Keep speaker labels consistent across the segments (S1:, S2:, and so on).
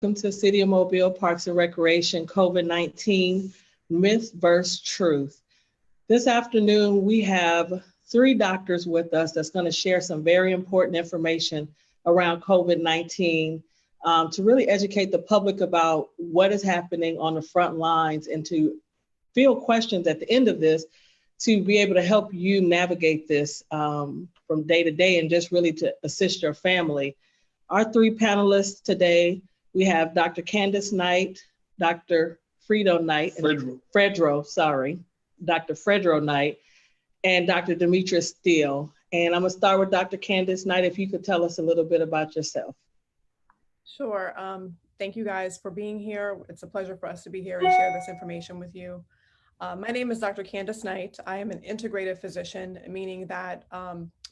S1: Welcome to City of Mobile Parks and Recreation COVID-19 Myth vs. Truth. This afternoon, we have 3 doctors with us that's going to share some very important information around COVID-19 to really educate the public about what is happening on the front lines and to field questions at the end of this to be able to help you navigate this from day to day and just really to assist your family. Our 3 panelists today, we have Dr. Candice Knight, Dr. Dr. Fredro Knight, and Dr. Demetrius Steele. And I'm gonna start with Dr. Candice Knight, if you could tell us a little bit about yourself.
S2: Sure, thank you guys for being here. It's a pleasure for us to be here and share this information with you. My name is Dr. Candice Knight. I am an integrative physician, meaning that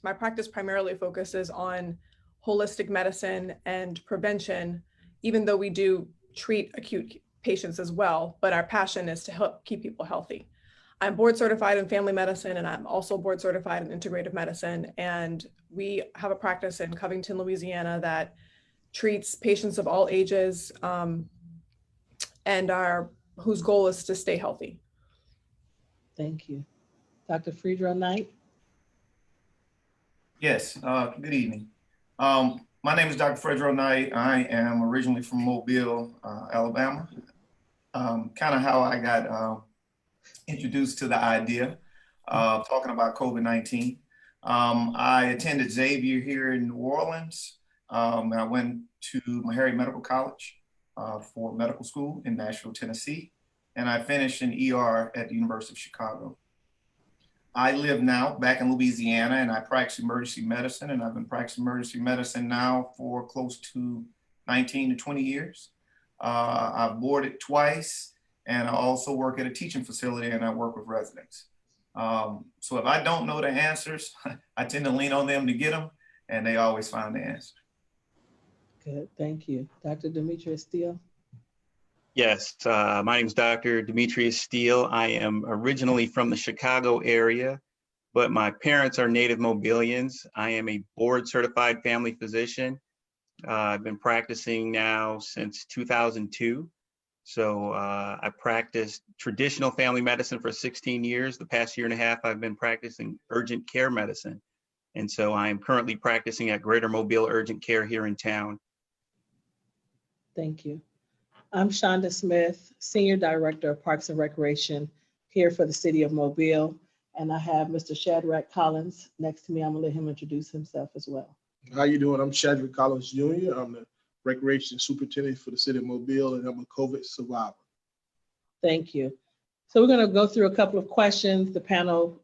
S2: my practice primarily focuses on holistic medicine and prevention, even though we do treat acute patients as well, but our passion is to help keep people healthy. I'm board certified in family medicine, and I'm also board certified in integrative medicine. And we have a practice in Covington, Louisiana that treats patients of all ages and whose goal is to stay healthy.
S1: Thank you. Dr. Fredro Knight?
S3: Yes, good evening. My name is Dr. Fredro Knight. I am originally from Mobile, Alabama. Kind of how I got introduced to the idea of talking about COVID-19. I attended Xavier here in New Orleans. I went to Meharry Medical College for medical school in Nashville, Tennessee. And I finished in ER at the University of Chicago. I live now back in Louisiana, and I practice emergency medicine, and I've been practicing emergency medicine now for close to 19 to 20 years. I've boarded twice, and I also work at a teaching facility, and I work with residents. So if I don't know the answers, I tend to lean on them to get them, and they always find the answer.
S1: Good, thank you. Dr. Demetrius Steele?
S4: Yes, my name is Dr. Demetrius Steele. I am originally from the Chicago area, but my parents are native Mobilians. I am a board certified family physician. I've been practicing now since 2002. So I practiced traditional family medicine for 16 years. The past 1.5 years, I've been practicing urgent care medicine. And so I am currently practicing at Greater Mobile Urgent Care here in town.
S1: Thank you. I'm Shonda Smith, Senior Director of Parks and Recreation here for the City of Mobile. And I have Mr. Shadrack Collins next to me. I'm gonna let him introduce himself as well.
S5: How you doing? I'm Shadrack Collins Jr. I'm the Recreation Superintendent for the City of Mobile, and I'm a COVID survivor.
S1: Thank you. So we're gonna go through a couple of questions. The panel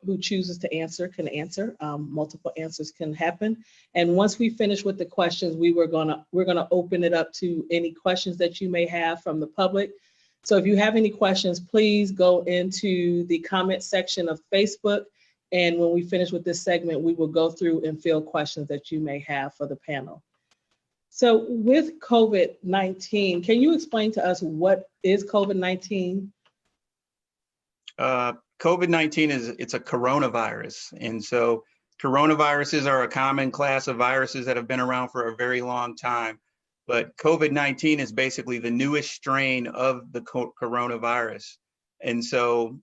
S1: who chooses to answer can answer. Multiple answers can happen. And once we finish with the questions, we're gonna open it up to any questions that you may have from the public. So if you have any questions, please go into the comment section of Facebook. And when we finish with this segment, we will go through and field questions that you may have for the panel. So with COVID-19, can you explain to us what is COVID-19?
S4: COVID-19 it's a coronavirus. And so coronaviruses are a common class of viruses that have been around for a very long time. But COVID-19 is basically the newest strain of the coronavirus. And so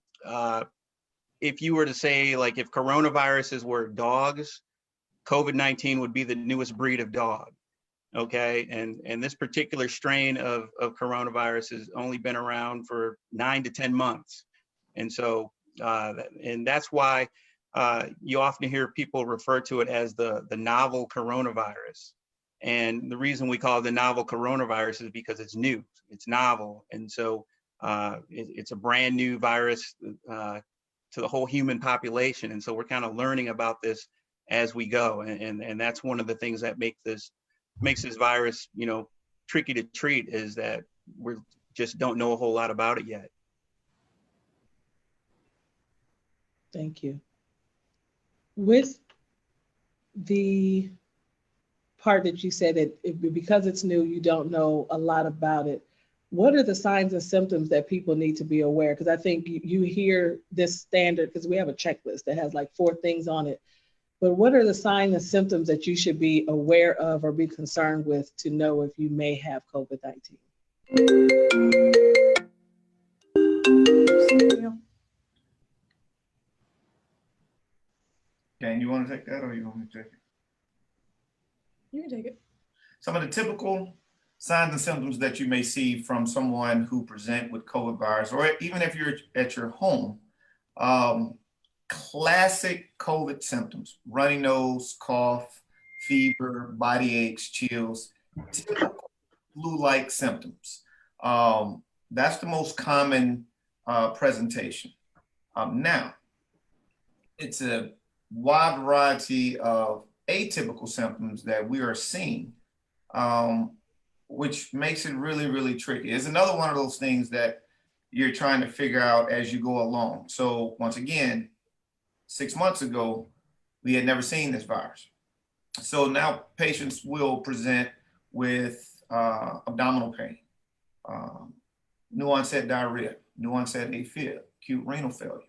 S4: if you were to say, like, if coronaviruses were dogs, COVID-19 would be the newest breed of dog. Okay, and this particular strain of coronavirus has only been around for 9 to 10 months. And so, and that's why you often hear people refer to it as the novel coronavirus. And the reason we call it the novel coronavirus is because it's new, it's novel. And so it's a brand new virus to the whole human population. And so we're kind of learning about this as we go. And that's one of the things that makes this virus, you know, tricky to treat, is that we just don't know a whole lot about it yet.
S1: Thank you. With the part that you said that because it's new, you don't know a lot about it, what are the signs and symptoms that people need to be aware? Because I think you hear this standard, because we have a checklist that has like 4 things on it. But what are the signs and symptoms that you should be aware of or be concerned with to know if you may have COVID-19?
S3: Dan, you want to take that or you want me to take it?
S2: You can take it.
S3: Some of the typical signs and symptoms that you may see from someone who present with COVID virus, or even if you're at your home, classic COVID symptoms: runny nose, cough, fever, body aches, chills, typical flu-like symptoms. That's the most common presentation. Now, it's a wide variety of atypical symptoms that we are seeing, which makes it really, really tricky. It's another one of those things that you're trying to figure out as you go along. So once again, 6 months ago, we had never seen this virus. So now patients will present with abdominal pain, new onset diarrhea, new onset AFib, acute renal failure.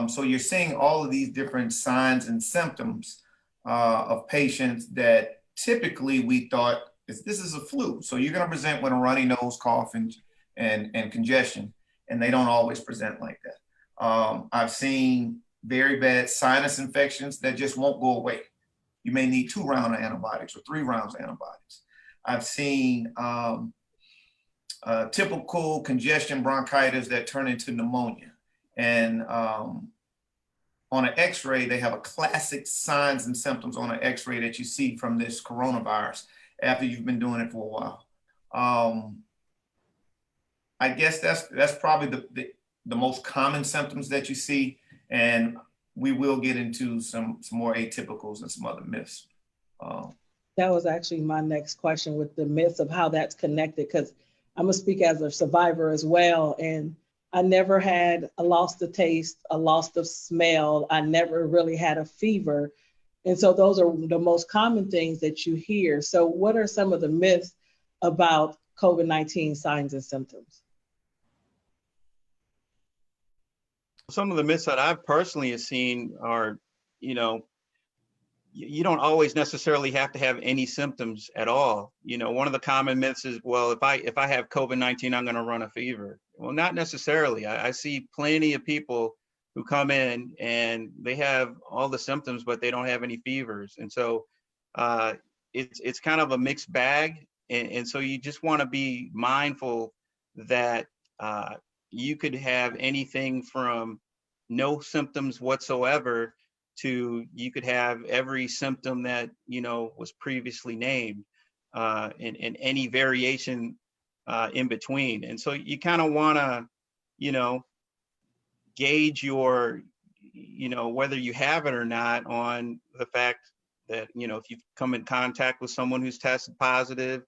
S3: So you're seeing all of these different signs and symptoms of patients that typically we thought this is a flu. So you're going to present with a runny nose, cough, and congestion, and they don't always present like that. I've seen very bad sinus infections that just won't go away. You may need 2 rounds of antibiotics or 3 rounds of antibiotics. I've seen typical congestion bronchitis that turn into pneumonia. And on an x-ray, they have a classic signs and symptoms on an x-ray that you see from this coronavirus after you've been doing it for a while. I guess that's probably the most common symptoms that you see. And we will get into some more atypicals and some other myths.
S1: That was actually my next question, with the myths of how that's connected, because I'm gonna speak as a survivor as well. And I never had a loss of taste, a loss of smell. I never really had a fever. And so those are the most common things that you hear. So what are some of the myths about COVID-19 signs and symptoms?
S4: Some of the myths that I've personally have seen are, you don't always necessarily have to have any symptoms at all. One of the common myths is, well, if I have COVID-19, I'm going to run a fever. Well, not necessarily. I see plenty of people who come in and they have all the symptoms, but they don't have any fevers. And so it's kind of a mixed bag. And so you just want to be mindful that you could have anything from no symptoms whatsoever to you could have every symptom that was previously named, and any variation in between. And so you kind of want to gauge your whether you have it or not on the fact that if you've come in contact with someone who's tested positive,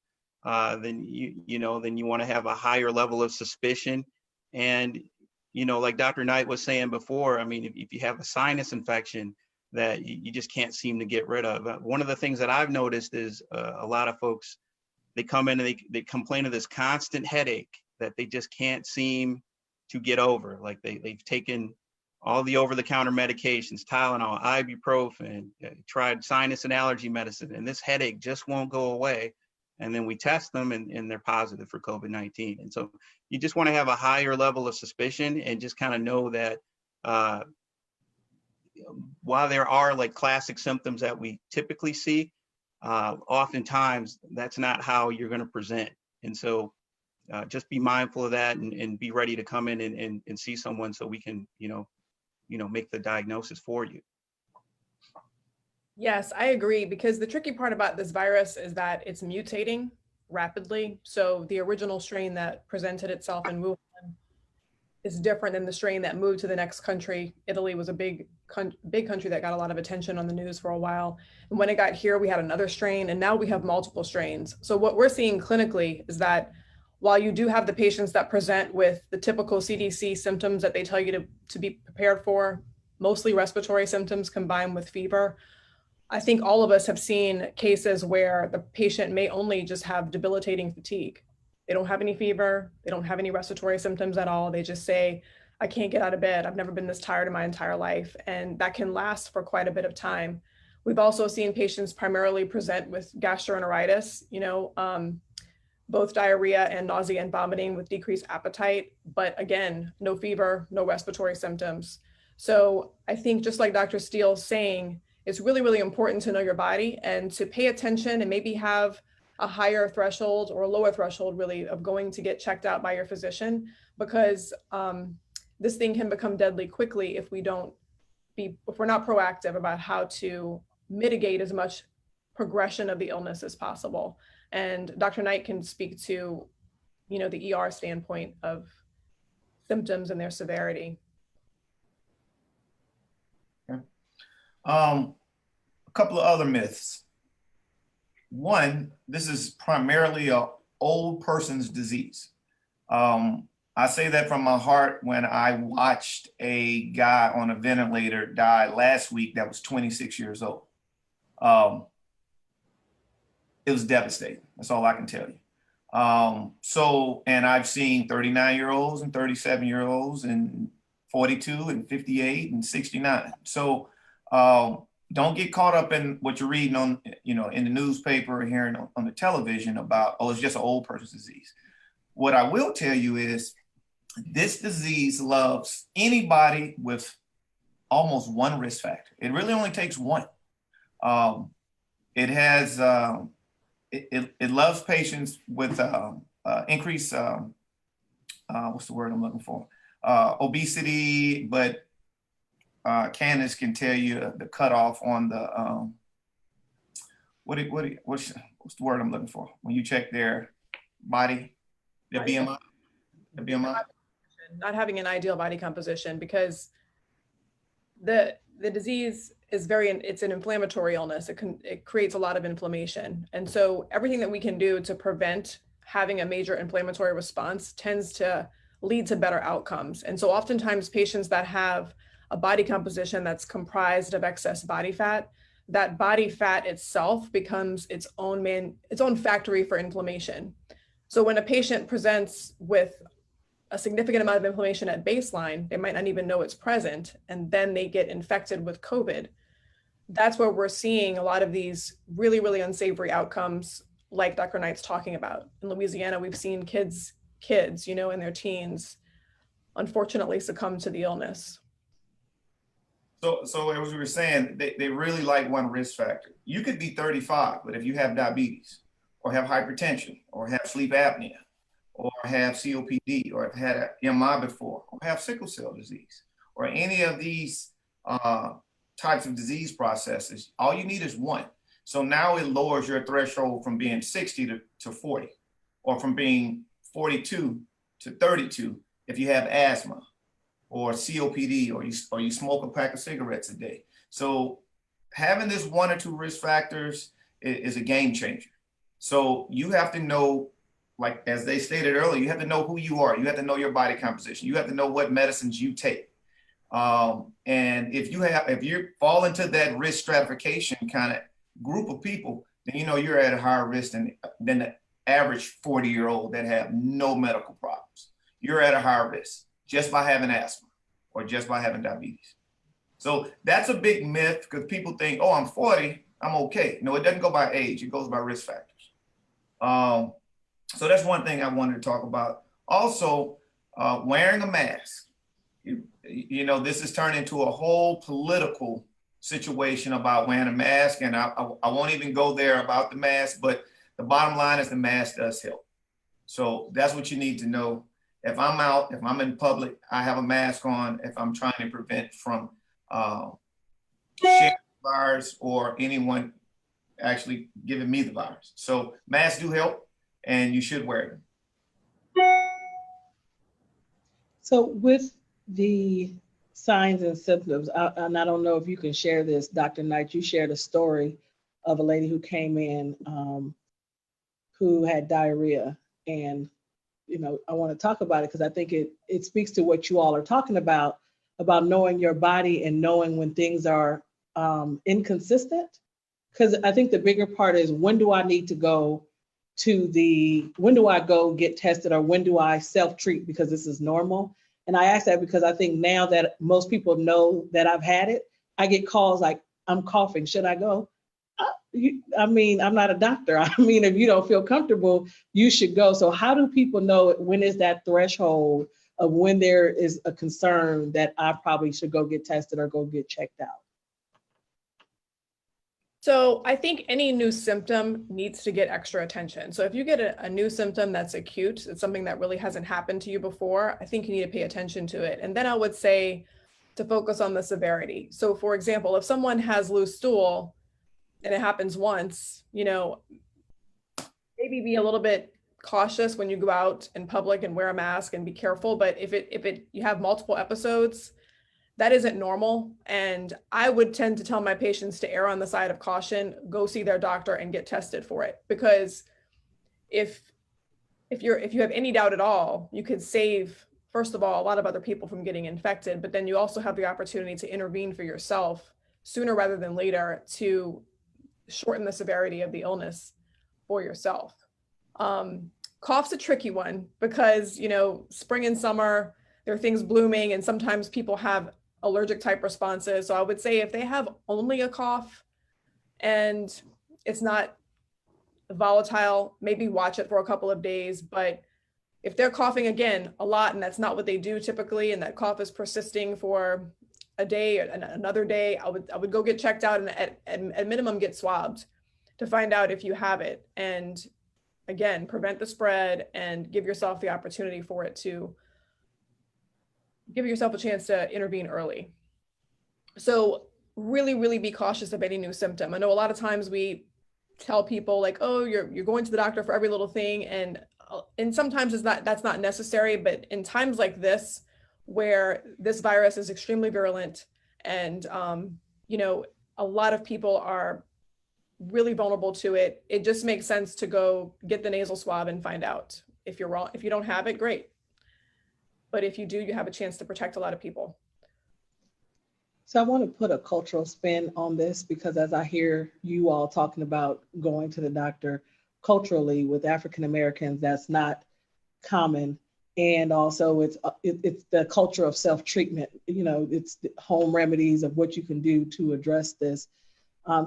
S4: then you want to have a higher level of suspicion. And like Dr. Knight was saying before, I mean, if you have a sinus infection that you just can't seem to get rid of. One of the things that I've noticed is a lot of folks, they come in and they complain of this constant headache that they just can't seem to get over. Like they've taken all the over-the-counter medications, Tylenol, ibuprofen, tried sinus and allergy medicine, and this headache just won't go away. And then we test them and they're positive for COVID-19. And so you just want to have a higher level of suspicion and just kind of know that while there are like classic symptoms that we typically see, oftentimes that's not how you're going to present. And so just be mindful of that and be ready to come in and see someone so we can, make the diagnosis for you.
S2: Yes, I agree, because the tricky part about this virus is that it's mutating rapidly. So the original strain that presented itself in Wuhan is different than the strain that moved to the next country. Italy was a big country that got a lot of attention on the news for a while. And when it got here, we had another strain, and now we have multiple strains. So what we're seeing clinically is that while you do have the patients that present with the typical CDC symptoms that they tell you to be prepared for, mostly respiratory symptoms combined with fever, I think all of us have seen cases where the patient may only just have debilitating fatigue. They don't have any fever, they don't have any respiratory symptoms at all. They just say, I can't get out of bed. I've never been this tired in my entire life. And that can last for quite a bit of time. We've also seen patients primarily present with gastroenteritis, both diarrhea and nausea and vomiting with decreased appetite, but again, no fever, no respiratory symptoms. So I think just like Dr. Steele's saying, it's really, really important to know your body and to pay attention and maybe have a higher threshold or a lower threshold really of going to get checked out by your physician, because this thing can become deadly quickly if we're not proactive about how to mitigate as much progression of the illness as possible. And Dr. Knight can speak to, the ER standpoint of symptoms and their severity.
S3: Okay. A couple of other myths. One, this is primarily an old person's disease. I say that from my heart when I watched a guy on a ventilator die last week that was 26 years old. It was devastating. That's all I can tell you. And I've seen 39-year-olds and 37-year-olds and 42 and 58 and 69. So don't get caught up in what you're reading on, in the newspaper or hearing on the television about, oh, it's just an old person's disease. What I will tell you is this disease loves anybody with almost one risk factor. It really only takes one. It has, it loves patients with increased, what's the word I'm looking for? Obesity, but Candice can tell you the cutoff on the, what's the word I'm looking for? When you check their body, their BMI? The BMI?
S2: Not having an ideal body composition, because the disease is it's an inflammatory illness. It creates a lot of inflammation. And so everything that we can do to prevent having a major inflammatory response tends to lead to better outcomes. And so oftentimes patients that have a body composition that's comprised of excess body fat, that body fat itself becomes its own factory for inflammation. So when a patient presents with a significant amount of inflammation at baseline, they might not even know it's present, and then they get infected with COVID. That's where we're seeing a lot of these really, really unsavory outcomes, like Dr. Knight's talking about. In Louisiana, we've seen kids, in their teens, unfortunately succumb to the illness.
S3: So as we were saying, they really like one risk factor. You could be 35, but if you have diabetes or have hypertension or have sleep apnea or have COPD or have had an MI before or have sickle cell disease or any of these types of disease processes, all you need is one. So now it lowers your threshold from being 60 to 40, or from being 42 to 32 if you have asthma or COPD or you smoke a pack of cigarettes a day. So having this one or two risk factors is a game changer. So you have to know, like as they stated earlier, you have to know who you are. You have to know your body composition. You have to know what medicines you take. And if you fall into that risk stratification kind of group of people, then you're at a higher risk than the average 40-year-old that have no medical problems. You're at a higher risk just by having asthma or just by having diabetes. So that's a big myth, because people think, oh, I'm 40, I'm okay. No, it doesn't go by age, it goes by risk factors. So that's one thing I wanted to talk about. Also, wearing a mask. This has turned into a whole political situation about wearing a mask, and I won't even go there about the mask, but the bottom line is the mask does help. So that's what you need to know. If I'm out, if I'm in public, I have a mask on if I'm trying to prevent from sharing the virus or anyone actually giving me the virus. So masks do help, and you should wear them.
S1: So with the signs and symptoms, and I don't know if you can share this, Dr. Knight, you shared a story of a lady who came in who had diarrhea, and I want to talk about it because I think it speaks to what you all are talking about knowing your body and knowing when things are inconsistent. Because I think the bigger part is, when do I need to go when do I go get tested, or when do I self-treat because this is normal? And I ask that because I think now that most people know that I've had it, I get calls like, I'm coughing, should I go? I mean, I'm not a doctor. I mean, if you don't feel comfortable, you should go. So how do people know when is that threshold of when there is a concern that I probably should go get tested or go get checked out?
S2: So I think any new symptom needs to get extra attention. So if you get a new symptom that's acute, it's something that really hasn't happened to you before, I think you need to pay attention to it. And then I would say to focus on the severity. So for example, if someone has loose stool and it happens once, you know, maybe be a little bit cautious when you go out in public and wear a mask and be careful. But if you have multiple episodes, that isn't normal. And I would tend to tell my patients to err on the side of caution, go see their doctor and get tested for it. Because if you have any doubt at all, you could save, first of all, a lot of other people from getting infected, but then you also have the opportunity to intervene for yourself sooner rather than later to shorten the severity of the illness for yourself. Cough's a tricky one because, you know, spring and summer, there are things blooming and sometimes people have allergic type responses. So I would say if they have only a cough and it's not volatile, maybe watch it for a couple of days. But if they're coughing again a lot and that's not what they do typically, and that cough is persisting for a day or another day, I would go get checked out and at minimum get swabbed to find out if you have it. And again, prevent the spread and give yourself the opportunity for it to give yourself a chance to intervene early. So really, really be cautious of any new symptom. I know a lot of times we tell people like, oh, you're going to the doctor for every little thing. And sometimes that's not necessary, but in times like this, where this virus is extremely virulent and, you know, a lot of people are really vulnerable to it, it just makes sense to go get the nasal swab and find out. If you're wrong, if you don't have it, great. But if you do, you have a chance to protect a lot of people.
S1: So I want to put a cultural spin on this because as I hear you all talking about going to the doctor, culturally with African Americans, that's not common. And also it's the culture of self-treatment, you know, it's the home remedies of what you can do to address this.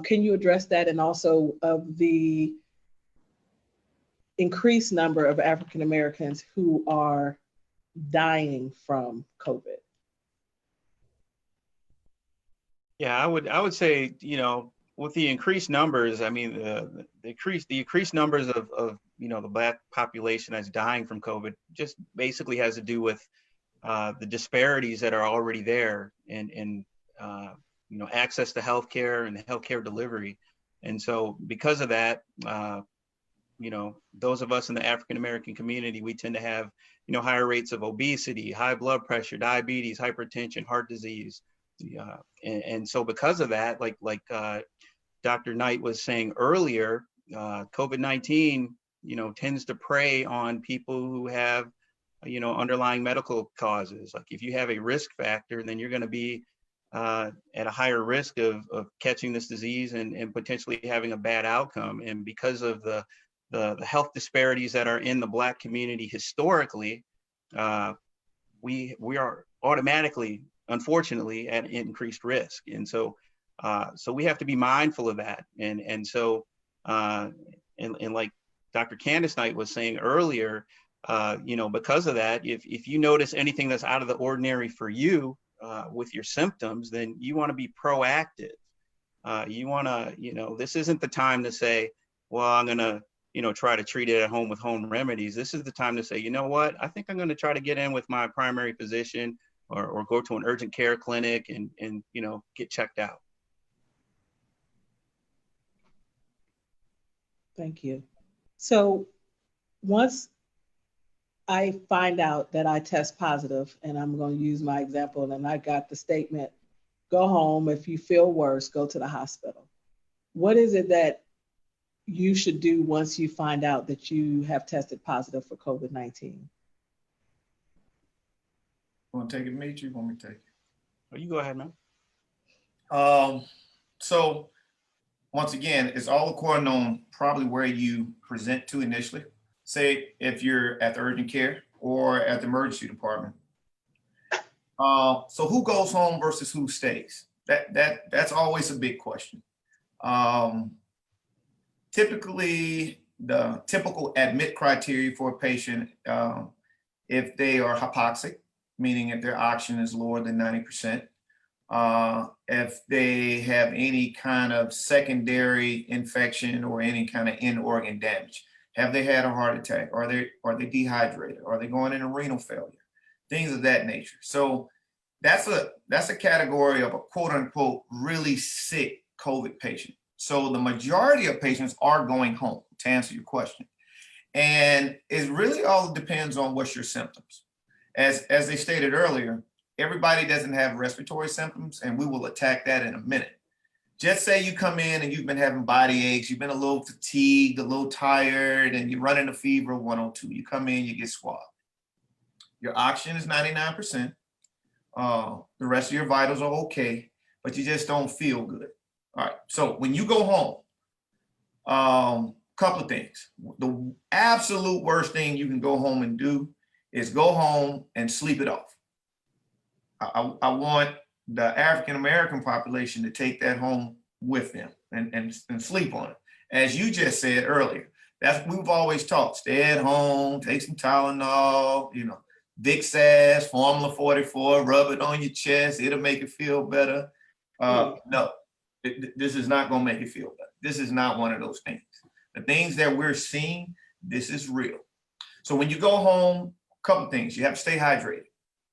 S1: Can you address that? And also of the increased number of African Americans who are dying from COVID?
S4: Yeah, I would say, you know, with the increased numbers, I mean, the increased numbers of you know, the Black population that's dying from COVID just basically has to do with the disparities that are already there in you know, access to healthcare and healthcare delivery. And so because of that, you know, those of us in the African American community, we tend to have, you know, higher rates of obesity, high blood pressure, diabetes, hypertension, heart disease. And so because of that, like Dr. Knight was saying earlier, COVID-19, you know, tends to prey on people who have, you know, underlying medical causes. Like if you have a risk factor, then you're going to be at a higher risk of catching this disease and potentially having a bad outcome. And because of the health disparities that are in the Black community historically, we are automatically, unfortunately, at increased risk. And so we have to be mindful of that. And so like Dr. Candice Knight was saying earlier, you know, because of that, if you notice anything that's out of the ordinary for you with your symptoms, then you want to be proactive. You want to, you know, this isn't the time to say, well, I'm going to, you know, try to treat it at home with home remedies. This is the time to say, you know what, I think I'm going to try to get in with my primary physician or go to an urgent care clinic and, you know, get checked out.
S1: Thank you. So once I find out that I test positive, and I'm going to use my example, and I got the statement, go home. If you feel worse, go to the hospital. What is it that you should do once you find out that you have tested positive for COVID-19?
S3: Want to take it, Mitch? You want me to take it?
S4: Oh, you go ahead, man.
S3: So once again, it's all according on probably where you present to initially. Say if you're at the urgent care or at the emergency department. So who goes home versus who stays? That's always a big question. Typically, the typical admit criteria for a patient, if they are hypoxic, meaning if their oxygen is lower than 90%, if they have any kind of secondary infection or any kind of end organ damage, have they had a heart attack? Are they dehydrated? Are they going into renal failure? Things of that nature. So that's a category of a quote unquote really sick COVID patient. So the majority of patients are going home, to answer your question. And it really all depends on what's your symptoms. As they stated earlier, everybody doesn't have respiratory symptoms, and we will attack that in a minute. Just say you come in and you've been having body aches, you've been a little fatigued, a little tired, and you're running a fever of 102. You come in, you get swabbed. Your oxygen is 99%. The rest of your vitals are okay, but you just don't feel good. All right, so when you go home, couple of things. The absolute worst thing you can go home and do is go home and sleep it off. I want the African-American population to take that home with them and sleep on it. As you just said earlier, that's we've always taught, stay at home, take some Tylenol, Vicks Sass, Formula 44, rub it on your chest, it'll make it feel better. No, this is not gonna make it feel better. This is not one of those things. The things that we're seeing, this is real. So when you go home, a couple things, you have to stay hydrated.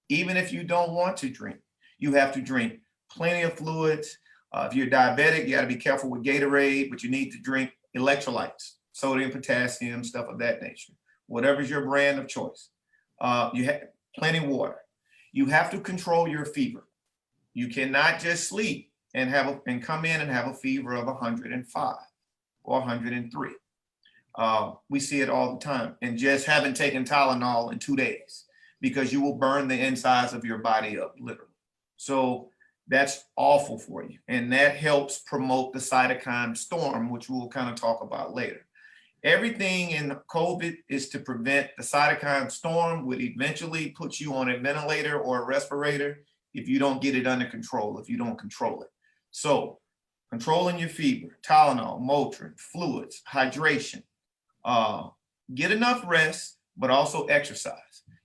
S3: Even if you don't want to drink, you have to drink plenty of fluids. If you're diabetic, you got to be careful with Gatorade, but you need to drink electrolytes, sodium, potassium, stuff of that nature. Whatever's your brand of choice. You have plenty of water. You have to control your fever. You cannot just sleep and come in and have a fever of 105 or 103. We see it all the time. And just haven't taken Tylenol in 2 days, because you will burn the insides of your body up, literally. So that's awful for you. And that helps promote the cytokine storm, which we'll kind of talk about later. Everything in COVID is to prevent the cytokine storm, would eventually put you on a ventilator or a respirator if you don't get it under control, if you don't control it. So controlling your fever, Tylenol, Motrin, fluids, hydration, get enough rest, but also exercise.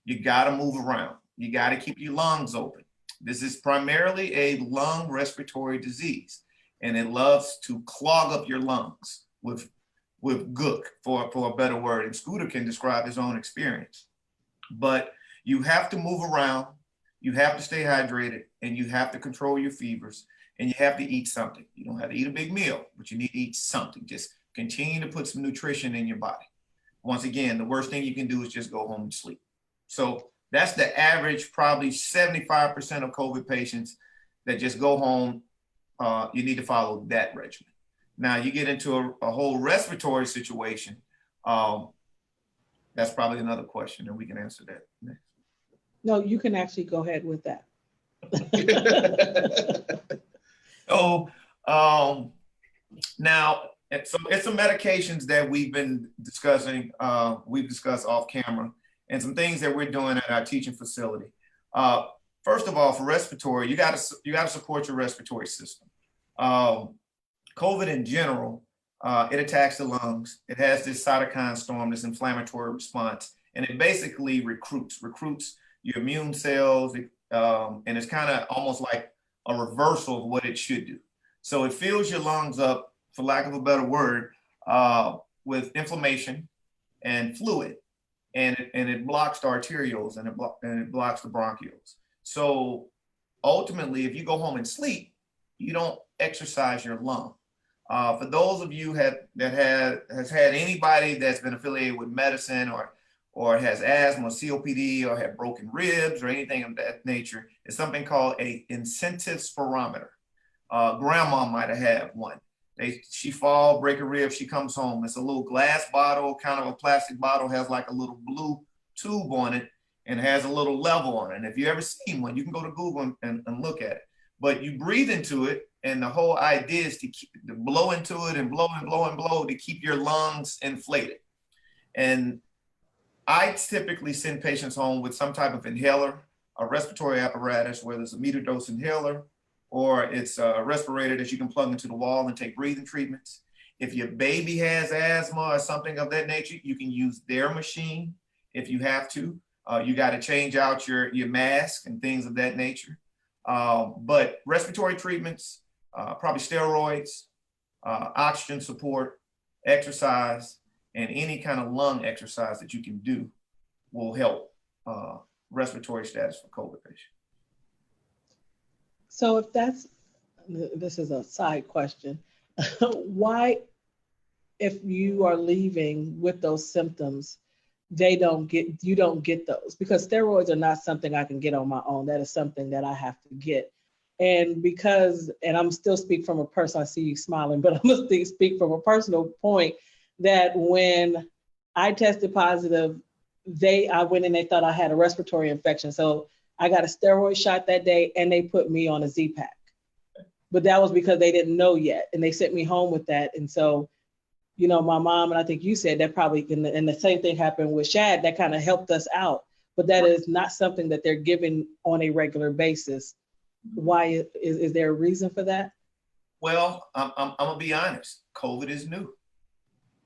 S3: You got to move around. You got to keep your lungs open. This is primarily a lung respiratory disease, and it loves to clog up your lungs with gook, for a better word. And Scooter can describe his own experience. But you have to move around, you have to stay hydrated, and you have to control your fevers, and you have to eat something. You don't have to eat a big meal, but you need to eat something. Just continue to put some nutrition in your body. Once again, the worst thing you can do is just go home and sleep. So that's the average, probably 75% of COVID patients that just go home. You need to follow that regimen. Now you get into a whole respiratory situation. That's probably another question, and we can answer that next.
S1: No, you can actually go ahead with that.
S3: So now, so it's some medications that we've been discussing. We've discussed off camera, and some things that we're doing at our teaching facility. First of all, for respiratory, you got to support your respiratory system. COVID in general, it attacks the lungs. It has this cytokine storm, this inflammatory response, and it basically recruits your immune cells, and it's kind of almost like a reversal of what it should do. So it fills your lungs up, for lack of a better word, with inflammation and fluid, and it blocks the arterioles, and it blocks the bronchioles. So ultimately, if you go home and sleep, you don't exercise your lung. For those of you has had anybody that's been affiliated with medicine or has asthma, COPD, or had broken ribs or anything of that nature, it's something called a incentive spirometer. Grandma might have had one. She fall, break a rib, she comes home. It's a little glass bottle, kind of a plastic bottle, has like a little blue tube on it and has a little level on it. And if you ever seen one, you can go to Google and look at it. But you breathe into it, and the whole idea is to blow into it and blow and blow and blow to keep your lungs inflated. And I typically send patients home with some type of inhaler. a respiratory apparatus, whether it's a meter dose inhaler or it's a respirator that you can plug into the wall and take breathing treatments. If your baby has asthma or something of that nature, you can use their machine if you have to. You got to change out your mask and things of that nature. But respiratory treatments, probably steroids, oxygen support, exercise, and any kind of lung exercise that you can do will help respiratory status for COVID patients.
S1: So if this is a side question, why, if you are leaving with those symptoms, you don't get those? Because steroids are not something I can get on my own. That is something that I have to get. And I'm still speaking from a person, I see you smiling, but I'm gonna speak from a personal point that when I tested positive, I went and they thought I had a respiratory infection. So I got a steroid shot that day and they put me on a Z-Pack. But that was because they didn't know yet. And they sent me home with that. And so, you know, my mom, and I think you said that probably, and the same thing happened with Shad, that kind of helped us out. But that is not something that they're given on a regular basis. Why is there a reason for that?
S3: Well, I'm gonna be honest, COVID is new.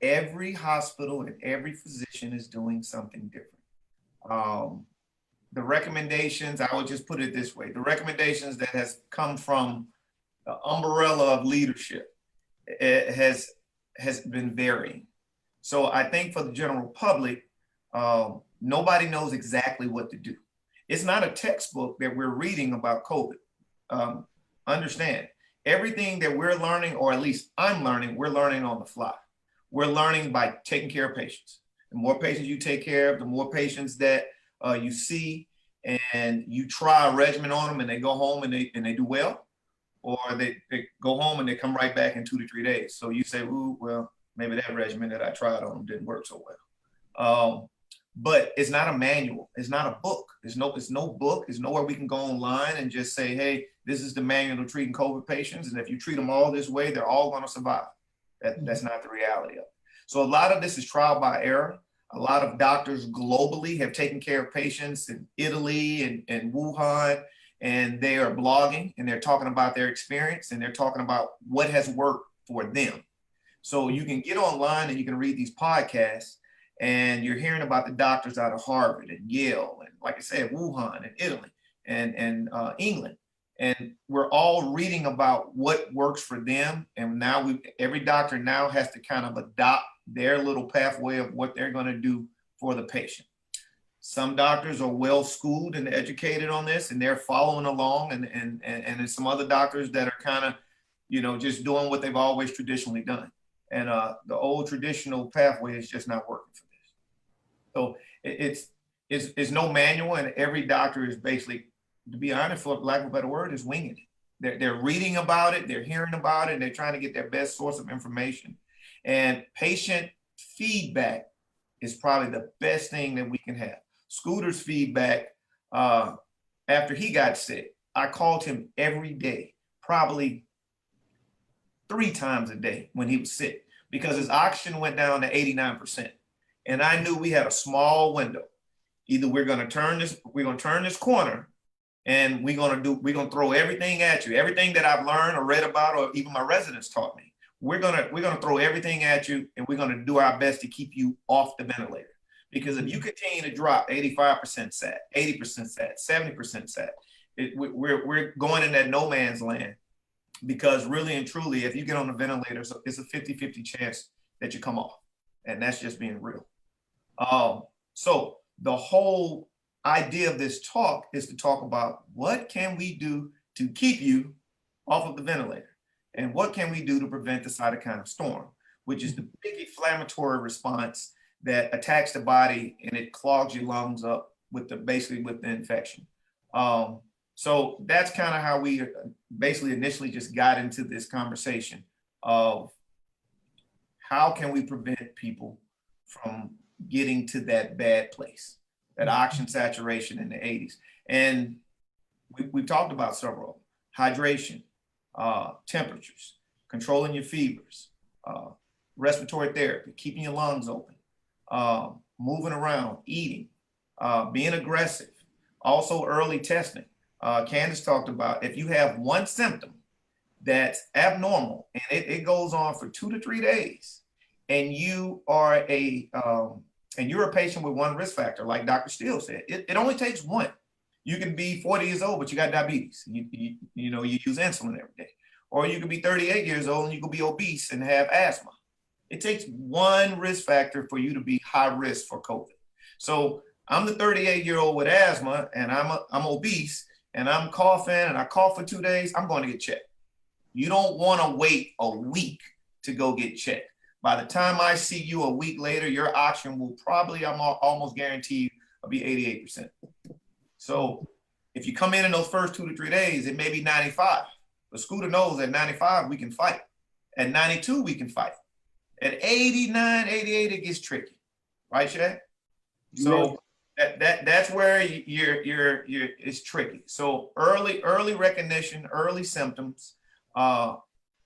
S3: Every hospital and every physician is doing something different. The recommendations, I would just put it this way, the recommendations that has come from the umbrella of leadership has been varying. So I think for the general public, nobody knows exactly what to do. It's not a textbook that we're reading about COVID. Understand, everything that we're learning, or at least I'm learning, we're learning on the fly. We're learning by taking care of patients. The more patients you take care of, the more patients that you see, and you try a regimen on them and they go home and they do well, or they go home and they come right back in 2 to 3 days. So you say, ooh, well, maybe that regimen that I tried on them didn't work so well. But it's not a manual. It's not a book. It's no book. It's nowhere we can go online and just say, hey, this is the manual of treating COVID patients. And if you treat them all this way, they're all going to survive. That's not the reality of it. So a lot of this is trial by error. A lot of doctors globally have taken care of patients in Italy and Wuhan, and they are blogging and they're talking about their experience and they're talking about what has worked for them. So you can get online and you can read these podcasts, and you're hearing about the doctors out of Harvard and Yale, and like I said, Wuhan and Italy and England. And we're all reading about what works for them. And now every doctor now has to kind of adopt their little pathway of what they're going to do for the patient. Some doctors are well schooled and educated on this, and they're following along. And there's some other doctors that are kind of, you know, just doing what they've always traditionally done. And the old traditional pathway is just not working for this. So it's no manual, and every doctor is basically, to be honest, for lack of a better word, is winging it. They're reading about it, they're hearing about it, and they're trying to get their best source of information. And patient feedback is probably the best thing that we can have. Scooter's feedback, after he got sick, I called him every day, probably 3 times a day when he was sick, because his oxygen went down to 89%. And I knew we had a small window. Either we're gonna turn this corner, and we're gonna throw everything at you. Everything that I've learned or read about, or even my residents taught me, we're gonna throw everything at you, and we're gonna do our best to keep you off the ventilator. Because if you continue to drop 85% sat, 80% sat, 70% sat, we're going in that no man's land. Because really and truly, if you get on the ventilator, it's a 50-50 chance that you come off. And that's just being real. So the whole idea of this talk is to talk about what can we do to keep you off of the ventilator, and what can we do to prevent the cytokine storm, which is the big inflammatory response that attacks the body and it clogs your lungs up basically with the infection. So that's kind of how we basically initially just got into this conversation of how can we prevent people from getting to that bad place, that oxygen saturation in the 80s. And we've talked about several: hydration, temperatures, controlling your fevers, respiratory therapy, keeping your lungs open, moving around, eating, being aggressive, Also early testing. Candice talked about if you have one symptom that's abnormal and it goes on for 2 to 3 days, and you are and you're a patient with one risk factor, like Dr. Steele said, it only takes one. You can be 40 years old, but you got diabetes. You use insulin every day. Or you could be 38 years old and you could be obese and have asthma. It takes one risk factor for you to be high risk for COVID. So I'm the 38-year-old with asthma and I'm obese and I'm coughing and I cough for 2 days, I'm going to get checked. You don't want to wait a week to go get checked. By the time I see you a week later, your oxygen will probably, I'm almost guaranteed, will be 88%. So if you come in those first 2 to 3 days, it may be 95. But Scooter knows at 95, we can fight. At 92, we can fight. At 89, 88, it gets tricky. Right, Shaq? So that's where it's tricky. So early recognition, early symptoms,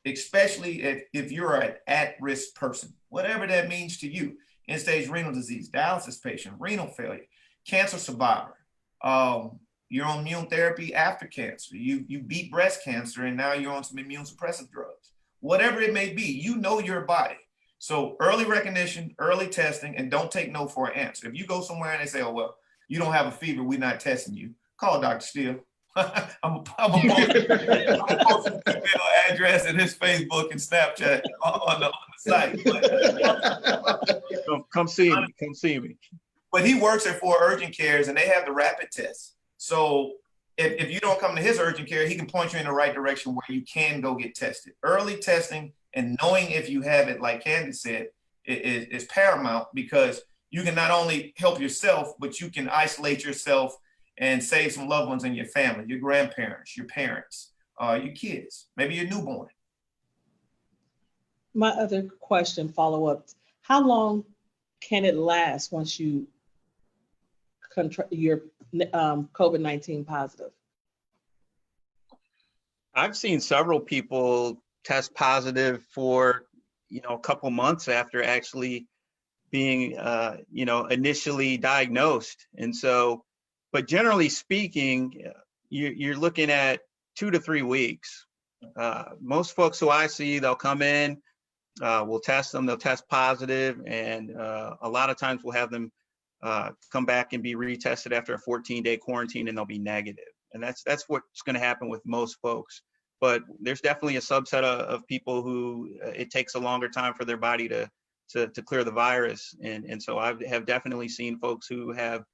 S3: especially if you're an at-risk person, whatever that means to you, end-stage renal disease, dialysis patient, renal failure, cancer survivor, you're on immune therapy after cancer, you beat breast cancer and now you're on some immune suppressive drugs, whatever it may be, you know your body. So early recognition, early testing, and don't take no for an answer. If you go somewhere and they say, oh, well, you don't have a fever, we're not testing you, call Dr. Steele. I'm gonna post his email address and his Facebook and Snapchat on the site.
S4: Come see me. Come see me.
S3: But he works at 4 urgent cares and they have the rapid test. So if you don't come to his urgent care, he can point you in the right direction where you can go get tested. Early testing and knowing if you have it, like Candice said, is paramount, because you can not only help yourself, but you can isolate yourself and save some loved ones in your family, your grandparents, your parents, your kids, maybe your newborn.
S1: My other question, follow-up, how long can it last once you're COVID-19 positive?
S4: I've seen several people test positive for, a couple months after actually being, initially diagnosed. And so, but generally speaking, you're looking at 2 to 3 weeks. Most folks who I see, they'll come in, we'll test them, they'll test positive, and a lot of times we'll have them come back and be retested after a 14-day quarantine, and they'll be negative. And that's what's going to happen with most folks. But there's definitely a subset of people who it takes a longer time for their body to clear the virus. And so I have definitely seen folks who have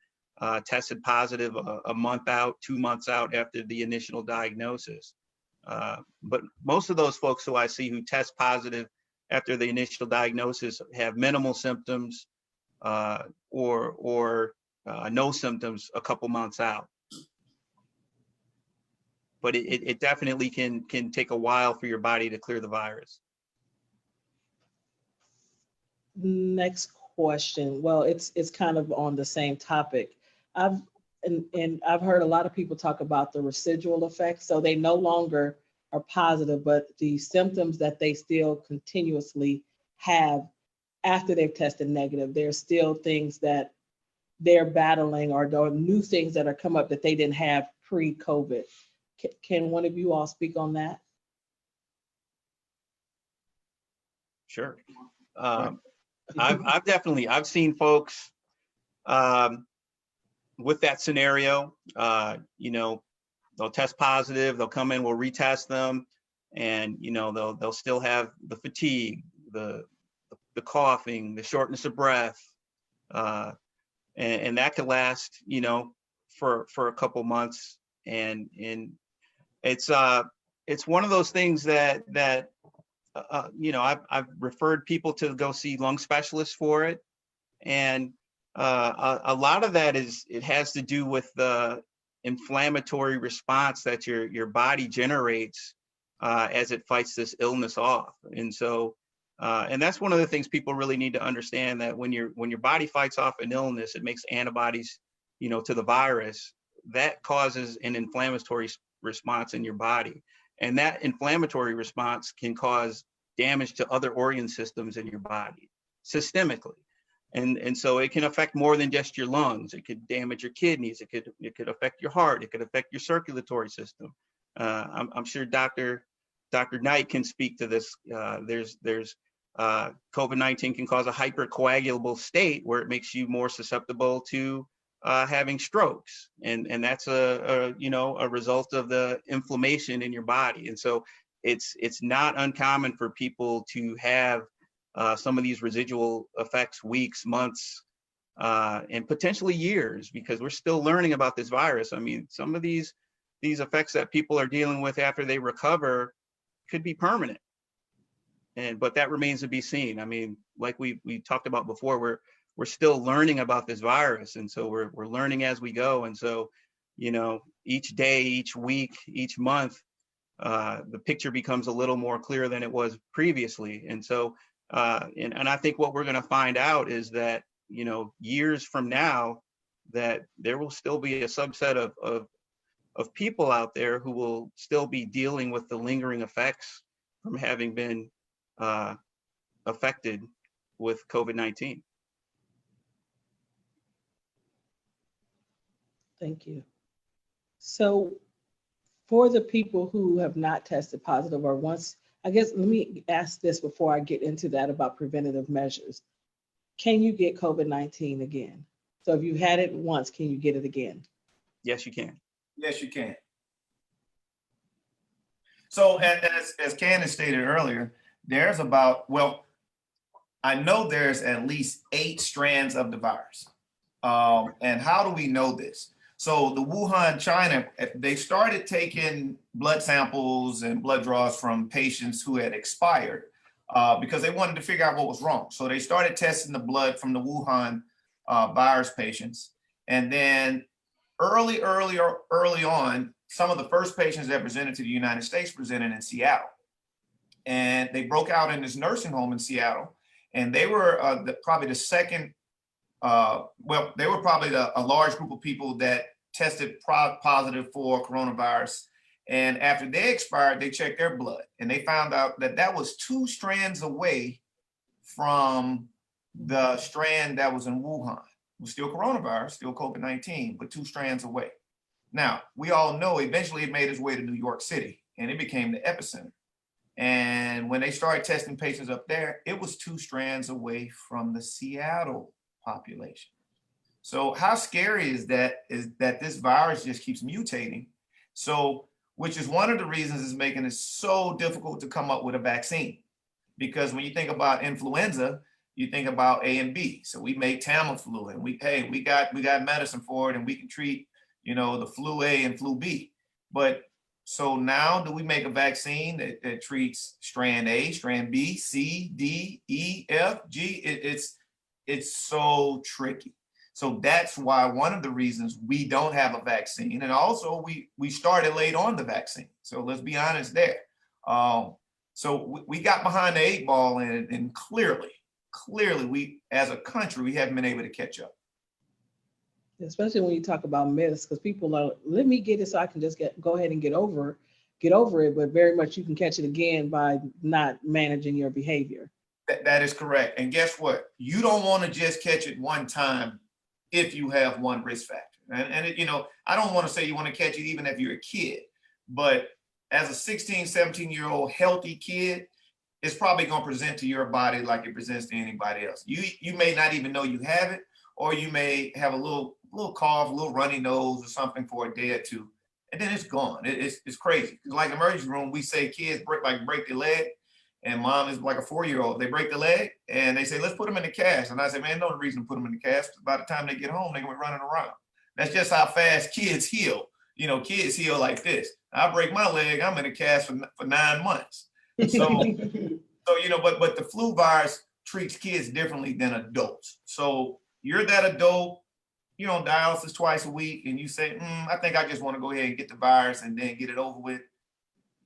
S4: tested positive a month out, 2 months out after the initial diagnosis. But most of those folks who I see who test positive after the initial diagnosis have minimal symptoms or no symptoms a couple months out. But it definitely can take a while for your body to clear the virus.
S1: Next question. Well, it's kind of on the same topic. I've heard a lot of people talk about the residual effects. So they no longer are positive, but the symptoms that they still continuously have after they've tested negative, there's still things that they're battling, or there are new things that are come up that they didn't have pre-COVID. Can one of you all speak on that?
S4: Sure. I've seen folks with that scenario. They'll test positive, they'll come in, we'll retest them, and they'll still have the fatigue, the coughing, the shortness of breath, and that could last for a couple months, and it's one of those things that I've referred people to go see lung specialists for it, and a lot of that it has to do with the inflammatory response that your body generates as it fights this illness off. And so and that's one of the things people really need to understand, that when your body fights off an illness, it makes antibodies to the virus that causes an inflammatory response in your body, and that inflammatory response can cause damage to other organ systems in your body systemically. And so it can affect more than just your lungs. It could damage your kidneys. It could affect your heart. It could affect your circulatory system. I'm sure Dr. Knight can speak to this. COVID-19 can cause a hypercoagulable state where it makes you more susceptible to having strokes, and that's a result of the inflammation in your body. And so it's not uncommon for people to have some of these residual effects weeks, months, and potentially years, because we're still learning about this virus. I mean, some of these effects that people are dealing with after they recover could be permanent, but that remains to be seen. I mean, like we talked about before, we're still learning about this virus, and so we're learning as we go. And so, each day, each week, each month, the picture becomes a little more clear than it was previously. And so, and I think what we're going to find out is that, years from now, that there will still be a subset of people out there who will still be dealing with the lingering effects from having been affected with COVID-19.
S1: Thank you. So for the people who have not tested positive or once, I guess, let me ask this before I get into that about preventative measures. Can you get COVID-19 again? So if you had it once, can you get it again?
S4: Yes, you can.
S3: Yes, you can. So as Candice stated earlier, there's I know there's at least 8 strands of the virus. And how do we know this? So the Wuhan, China, they started taking blood samples and blood draws from patients who had expired because they wanted to figure out what was wrong. So they started testing the blood from the Wuhan virus patients. And then early on, some of the first patients that presented to the United States presented in Seattle. And they broke out in this nursing home in Seattle. And they were probably the second, they were probably a large group of people that tested positive for coronavirus. And after they expired, they checked their blood and they found out that was 2 strands away from the strand that was in Wuhan. It was still coronavirus, still COVID-19, but 2 strands away. Now, we all know eventually it made its way to New York City and it became the epicenter. And when they started testing patients up there, it was 2 strands away from the Seattle population. So how scary is that this virus just keeps mutating? So, which is one of the reasons it's making it so difficult to come up with a vaccine. Because when you think about influenza, you think about A and B. So we make Tamiflu and we got medicine for it and we can treat, the flu A and flu B. But so now do we make a vaccine that treats strand A, strand B, C, D, E, F, G? It's so tricky. So that's why one of the reasons we don't have a vaccine, and also we started late on the vaccine. So let's be honest there. So we got behind the 8 ball, and clearly we as a country we haven't been able to catch up.
S1: Especially when you talk about myths, because people are, let me get it so I can just go ahead and get over it, but very much you can catch it again by not managing your behavior.
S3: That is correct. And guess what? You don't want to just catch it one time if you have one risk factor. And I don't want to say you want to catch it even if you're a kid, but as a 16, 17-year-old healthy kid, it's probably going to present to your body like it presents to anybody else. You may not even know you have it, or you may have a little cough, a little runny nose or something for a day or two, and then it's gone. It's crazy. Like the emergency room, we say kids break their leg, and mom is like a 4-year-old. They break the leg and they say, let's put them in the cast. And I say, man, no reason to put them in the cast. By the time they get home, they're gonna be running around. That's just how fast kids heal. Kids heal like this. I break my leg, I'm in a cast for 9 months. So, but the flu virus treats kids differently than adults. So you're that adult, on dialysis twice a week, and you say, I think I just want to go ahead and get the virus and then get it over with.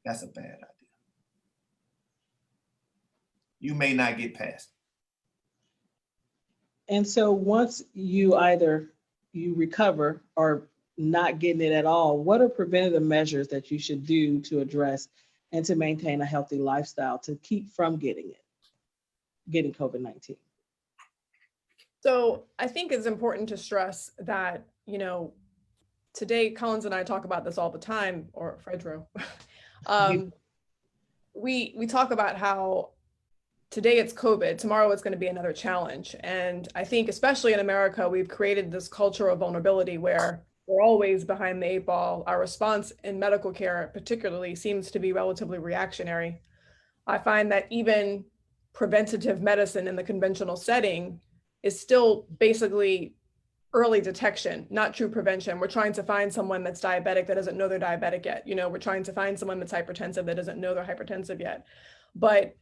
S3: That's a bad idea. You may not get past it.
S1: And so once you recover or not getting it at all, what are preventative measures that you should do to address and to maintain a healthy lifestyle to keep from getting COVID-19?
S2: So I think it's important to stress that, you know, today, Collins and I talk about this all the time, or Fredro. We talk about how today it's COVID, tomorrow it's going to be another challenge. And I think especially in America, we've created this culture of vulnerability where we're always behind the 8 ball. Our response in medical care particularly seems to be relatively reactionary. I find that even preventative medicine in the conventional setting is still basically early detection, not true prevention. We're trying to find someone that's diabetic that doesn't know they're diabetic yet. You know, we're trying to find someone that's hypertensive that doesn't know they're hypertensive yet. But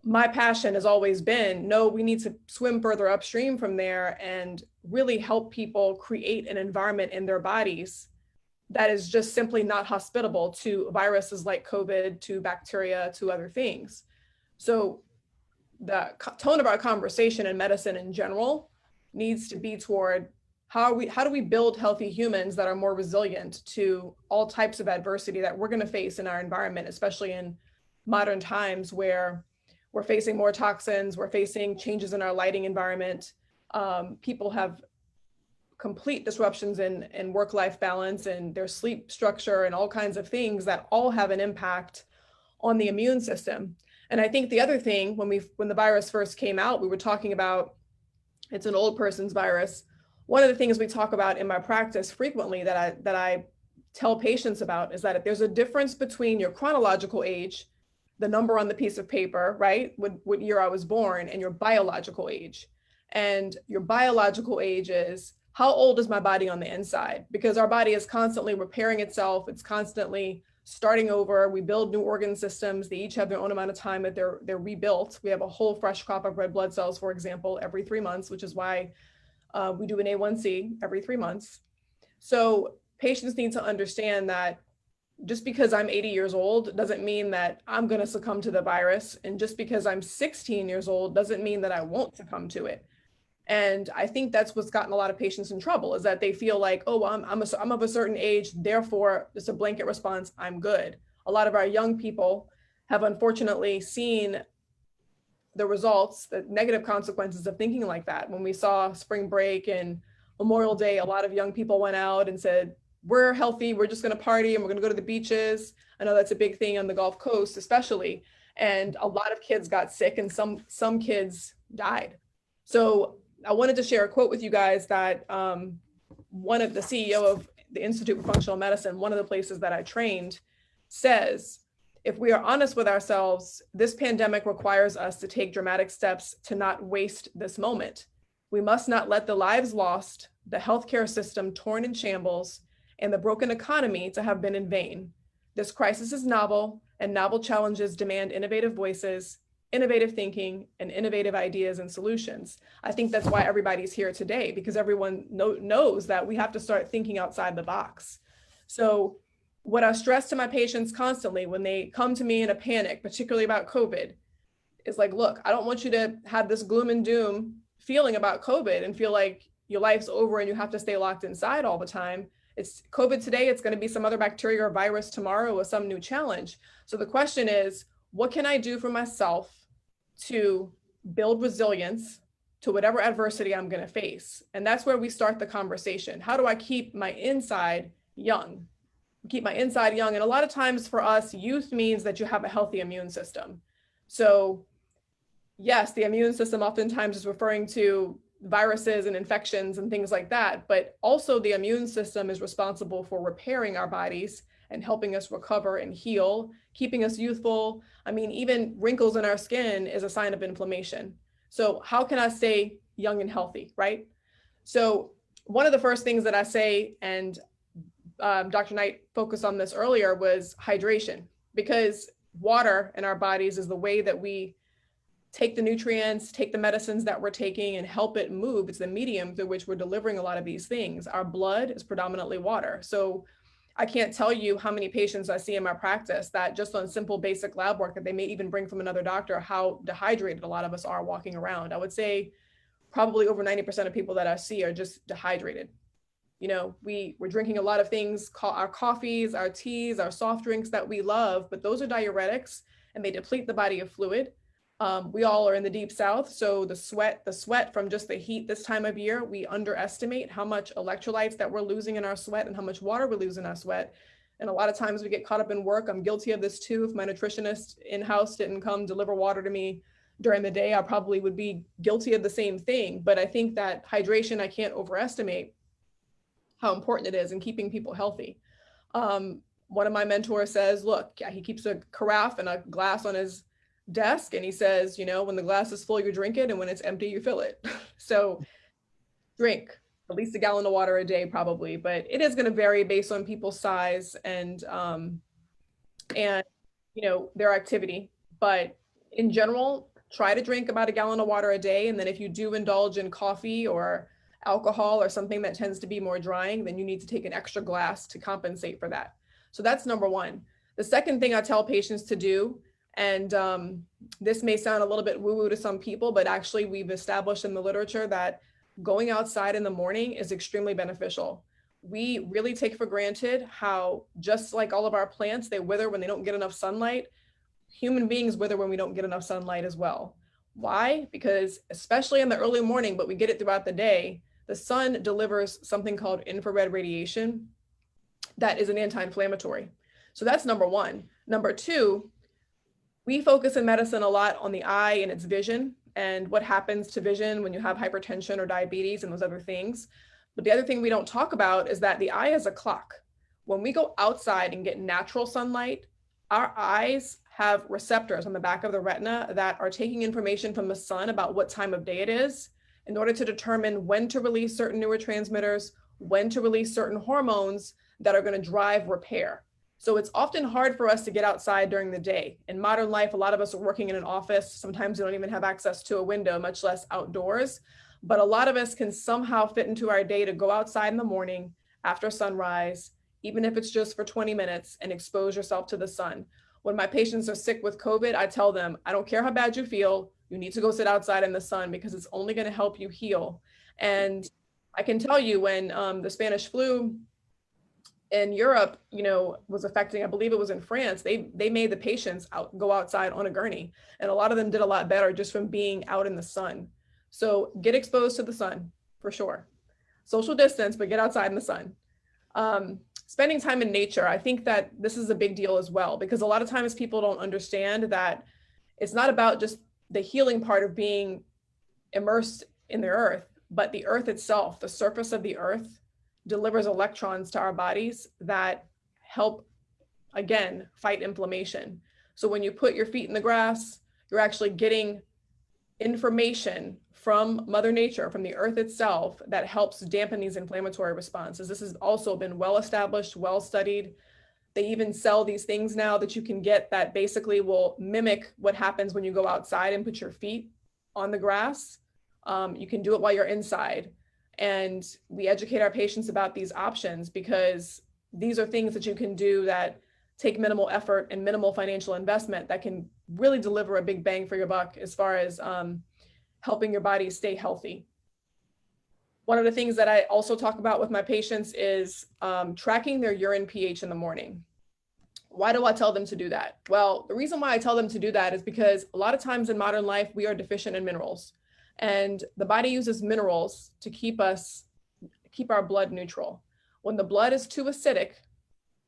S2: my passion has always been, no, we need to swim further upstream from there and really help people create an environment in their bodies that is just simply not hospitable to viruses like COVID, to bacteria, to other things. So the tone of our conversation in medicine in general needs to be toward how do we build healthy humans that are more resilient to all types of adversity that we're going to face in our environment, especially in modern times where we're facing more toxins, we're facing changes in our lighting environment. People have complete disruptions in work-life balance and their sleep structure and all kinds of things that all have an impact on the immune system. And I think the other thing, when the virus first came out, we were talking about it's an old person's virus. One of the things we talk about in my practice frequently that I tell patients about is that if there's a difference between your chronological age, the number on the piece of paper, right, what year I was born, and your biological age. And your biological age is how old is my body on the inside? Because our body is constantly repairing itself. It's constantly starting over. We build new organ systems. They each have their own amount of time that they're rebuilt. We have a whole fresh crop of red blood cells, for example, every 3 months, which is why we do an A1C every 3 months. So patients need to understand that just because I'm 80 years old doesn't mean that I'm going to succumb to the virus. And just because I'm 16 years old doesn't mean that I won't succumb to it. And I think that's what's gotten a lot of patients in trouble, is that they feel like, oh, well, I'm of a certain age, therefore it's a blanket response, I'm good. A lot of our young people have unfortunately seen the results, the negative consequences of thinking like that. When we saw spring break and Memorial Day, a lot of young people went out and said, we're healthy, we're just going to party and we're going to go to the beaches. I know that's a big thing on the Gulf Coast, especially. And a lot of kids got sick and some kids died. So I wanted to share a quote with you guys that one of the CEO of the Institute for Functional Medicine, one of the places that I trained, says, if we are honest with ourselves, this pandemic requires us to take dramatic steps to not waste this moment. We must not let the lives lost, the healthcare system torn in shambles, and the broken economy to have been in vain. This crisis is novel, and novel challenges demand innovative voices, innovative thinking, and innovative ideas and solutions. I think that's why everybody's here today, because everyone knows that we have to start thinking outside the box. So what I stress to my patients constantly when they come to me in a panic, particularly about COVID, is like, look, I don't want you to have this gloom and doom feeling about COVID and feel like your life's over and you have to stay locked inside all the time. It's COVID today, it's going to be some other bacteria or virus tomorrow or some new challenge. So the question is, what can I do for myself to build resilience to whatever adversity I'm going to face? And that's where we start the conversation. How do I keep my inside young? Keep my inside young. And a lot of times for us, youth means that you have a healthy immune system. So yes, the immune system oftentimes is referring to viruses and infections and things like that, but also the immune system is responsible for repairing our bodies and helping us recover and heal, keeping us youthful. I mean, even wrinkles in our skin is a sign of inflammation. So how can I stay young and healthy, right? So one of the first things that I say, and Dr. Knight focused on this earlier, was hydration, because water in our bodies is the way that we take the nutrients, take the medicines that we're taking and help it move. It's the medium through which we're delivering a lot of these things. Our blood is predominantly water. So I can't tell you how many patients I see in my practice that just on simple basic lab work that they may even bring from another doctor, how dehydrated a lot of us are walking around. I would say probably over 90% of people that I see are just dehydrated. You know, we're drinking a lot of things, our coffees, our teas, our soft drinks that we love, but those are diuretics and they deplete the body of fluid. We all are in the deep South, so the sweat from just the heat this time of year, we underestimate how much electrolytes that we're losing in our sweat and how much water we lose in our sweat. And a lot of times we get caught up in work. I'm guilty of this too. If my nutritionist in-house didn't come deliver water to me during the day, I probably would be guilty of the same thing. But I think that hydration, I can't overestimate how important it is in keeping people healthy. One of my mentors says, look, he keeps a carafe and a glass on his desk, and he says, you know, when the glass is full, you drink it, and when it's empty, you fill it. So drink at least a gallon of water a day, probably, but it is going to vary based on people's size and you know, their activity. But in general, try to drink about a gallon of water a day. And then if you do indulge in coffee or alcohol or something that tends to be more drying, then you need to take an extra glass to compensate for that. So that's number one. The second thing I tell patients to do, and this may sound a little bit woo-woo to some people, but actually we've established in the literature that going outside in the morning is extremely beneficial. We really take for granted how, just like all of our plants, they wither when they don't get enough sunlight. Human beings wither when we don't get enough sunlight as well. Why? Because especially in the early morning, but we get it throughout the day, the sun delivers something called infrared radiation that is an anti-inflammatory. So that's number one. Number two, we focus in medicine a lot on the eye and its vision and what happens to vision when you have hypertension or diabetes and those other things. But the other thing we don't talk about is that the eye is a clock. When we go outside and get natural sunlight, our eyes have receptors on the back of the retina that are taking information from the sun about what time of day it is in order to determine when to release certain neurotransmitters, when to release certain hormones that are going to drive repair. So it's often hard for us to get outside during the day. In modern life, a lot of us are working in an office. Sometimes we don't even have access to a window, much less outdoors. But a lot of us can somehow fit into our day to go outside in the morning after sunrise, even if it's just for 20 minutes, and expose yourself to the sun. When my patients are sick with COVID, I tell them, I don't care how bad you feel, you need to go sit outside in the sun because it's only going to help you heal. And I can tell you when the Spanish flu in Europe, you know, was affecting, I believe it was in France, they made the patients go outside on a gurney. And a lot of them did a lot better just from being out in the sun. So get exposed to the sun for sure. Social distance, but get outside in the sun. Spending time in nature, I think that this is a big deal as well, because a lot of times people don't understand that it's not about just the healing part of being immersed in the earth, but the earth itself, the surface of the earth, delivers electrons to our bodies that help, again, fight inflammation. So when you put your feet in the grass, you're actually getting information from Mother Nature, from the earth itself, that helps dampen these inflammatory responses. This has also been well established, well studied. They even sell these things now that you can get that basically will mimic what happens when you go outside and put your feet on the grass. You can do it while you're inside. And we educate our patients about these options because these are things that you can do that take minimal effort and minimal financial investment that can really deliver a big bang for your buck as far as helping your body stay healthy. One of the things that I also talk about with my patients is tracking their urine pH in the morning. Why do I tell them to do that? Well, the reason why I tell them to do that is because a lot of times in modern life, we are deficient in minerals. And the body uses minerals to keep our blood neutral. When the blood is too acidic,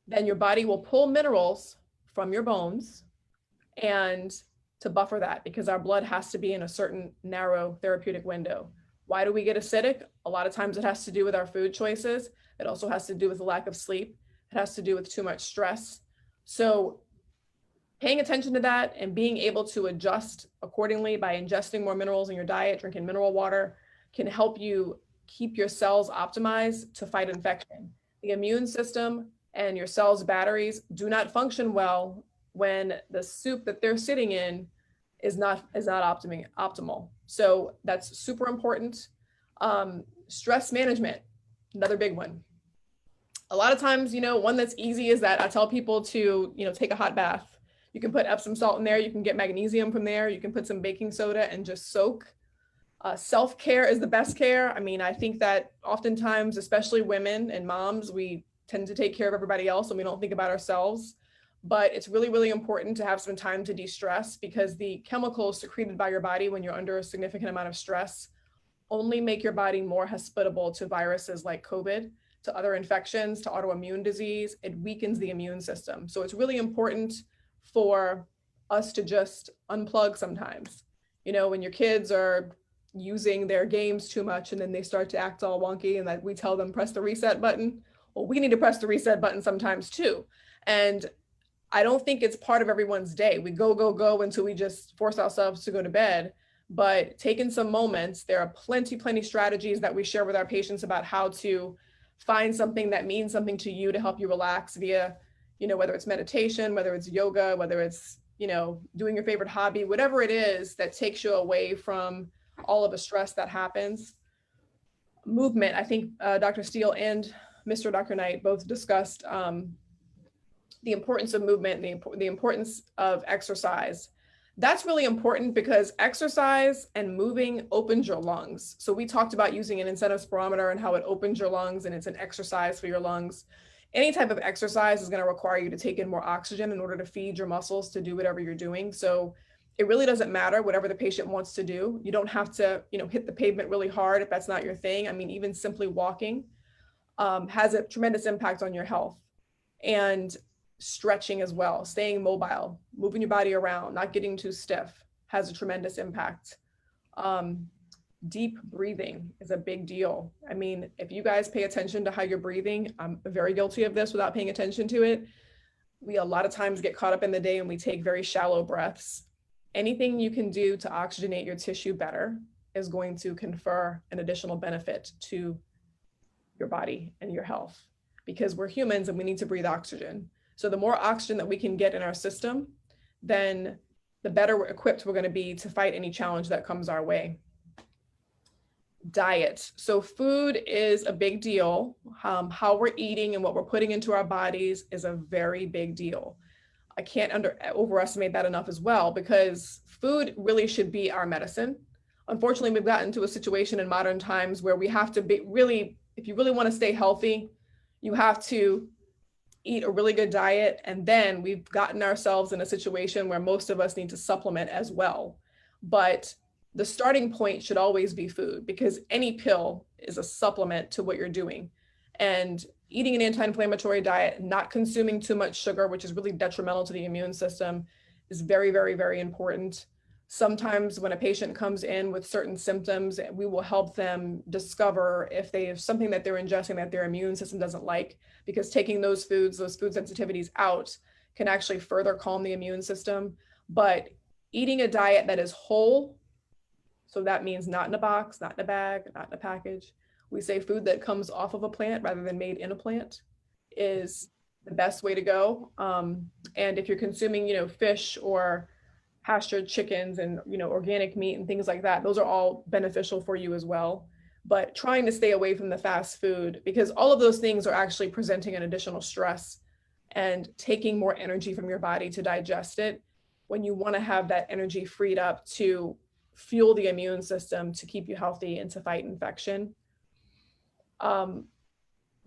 S2: then your body will pull minerals from your bones and to buffer that, because our blood has to be in a certain narrow therapeutic window. Why do we get acidic? A lot of times it has to do with our food choices. It also has to do with the lack of sleep. It has to do with too much stress. So paying attention to that and being able to adjust accordingly by ingesting more minerals in your diet, drinking mineral water, can help you keep your cells optimized to fight infection. The immune system and your cells' batteries do not function well when the soup that they're sitting in is not optimal. So that's super important. Stress management, another big one. A lot of times, you know, one that's easy is that I tell people to, you know, take a hot bath. You can put Epsom salt in there. You can get magnesium from there. You can put some baking soda and just soak. Self-care is the best care. I mean, I think that oftentimes, especially women and moms, we tend to take care of everybody else and we don't think about ourselves. but it's really, really important to have some time to de-stress, because the chemicals secreted by your body when you're under a significant amount of stress only make your body more hospitable to viruses like COVID, to other infections, to autoimmune disease. It weakens the immune system. So it's really important for us to just unplug sometimes. You know, when your kids are using their games too much and then they start to act all wonky and that we tell them press the reset button, well, we need to press the reset button sometimes too. And I don't think it's part of everyone's day. We go until we just force ourselves to go to bed. But taking some moments, there are plenty strategies that we share with our patients about how to find something that means something to you to help you relax via, you know, whether it's meditation, whether it's yoga, whether it's, you know, doing your favorite hobby, whatever it is that takes you away from all of the stress that happens. Movement, I think Dr. Steele and Mr. Dr. Knight both discussed the importance of movement and the importance of exercise. That's really important because exercise and moving opens your lungs. So we talked about using an incentive spirometer and how it opens your lungs, and it's an exercise for your lungs. Any type of exercise is going to require you to take in more oxygen in order to feed your muscles to do whatever you're doing. So it really doesn't matter whatever the patient wants to do. You don't have to, you know, hit the pavement really hard if that's not your thing. I mean, even simply walking has a tremendous impact on your health. And stretching as well, staying mobile, moving your body around, not getting too stiff has a tremendous impact. Deep breathing is a big deal. I mean, if you guys pay attention to how you're breathing, I'm very guilty of this without paying attention to it. We a lot of times get caught up in the day and we take very shallow breaths. Anything you can do to oxygenate your tissue better is going to confer an additional benefit to your body and your health, because we're humans and we need to breathe oxygen. So the more oxygen that we can get in our system, then the better equipped we're going to be to fight any challenge that comes our way. Diet. So food is a big deal. How we're eating and what we're putting into our bodies is a very big deal. I can't overestimate that enough as well, because food really should be our medicine. Unfortunately, we've gotten to a situation in modern times where we have to be really, if you really want to stay healthy, you have to eat a really good diet. And then we've gotten ourselves in a situation where most of us need to supplement as well. But the starting point should always be food, because any pill is a supplement to what you're doing. And eating an anti-inflammatory diet, not consuming too much sugar, which is really detrimental to the immune system, is very, very, very important. Sometimes when a patient comes in with certain symptoms, we will help them discover if they have something that they're ingesting that their immune system doesn't like, because taking those food sensitivities out can actually further calm the immune system. But eating a diet that is whole, so that means not in a box, not in a bag, not in a package. We say food that comes off of a plant rather than made in a plant is the best way to go. And if you're consuming, you know, fish or pastured chickens and, you know, organic meat and things like that, those are all beneficial for you as well. But trying to stay away from the fast food, because all of those things are actually presenting an additional stress and taking more energy from your body to digest it, when you want to have that energy freed up to fuel the immune system to keep you healthy and to fight infection.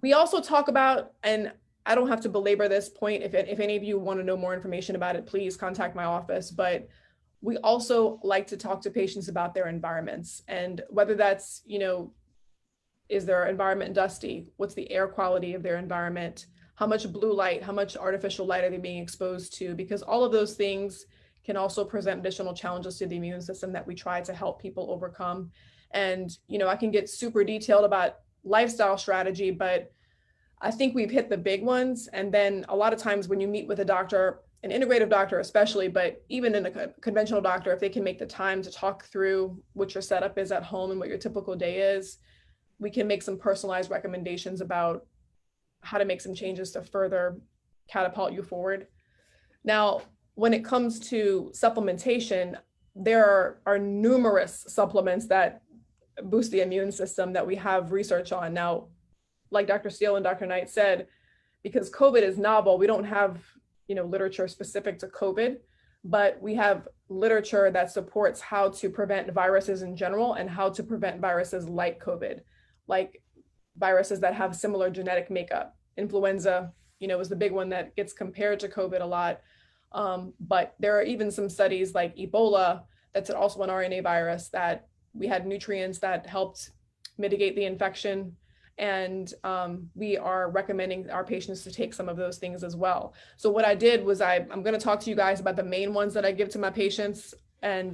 S2: We also talk about, and I don't have to belabor this point. If any of you want to know more information about it, please contact my office. But we also like to talk to patients about their environments, and whether that's, you know, is their environment dusty? What's the air quality of their environment? How much blue light, how much artificial light are they being exposed to? Because all of those things can also present additional challenges to the immune system that we try to help people overcome. And, you know, I can get super detailed about lifestyle strategy, but I think we've hit the big ones. And then a lot of times when you meet with a doctor, an integrative doctor especially, but even in a conventional doctor, if they can make the time to talk through what your setup is at home and what your typical day is, we can make some personalized recommendations about how to make some changes to further catapult you forward. Now, when it comes to supplementation, there are numerous supplements that boost the immune system that we have research on. Now, like Dr. Steele and Dr. Knight said, because COVID is novel, we don't have, you know, literature specific to COVID, but we have literature that supports how to prevent viruses in general and how to prevent viruses like COVID, like viruses that have similar genetic makeup, influenza, is the big one that gets compared to COVID a lot. But there are even some studies like Ebola, that's also an RNA virus, that we had nutrients that helped mitigate the infection. And we are recommending our patients to take some of those things as well. So what I did was I'm going to talk to you guys about the main ones that I give to my patients, and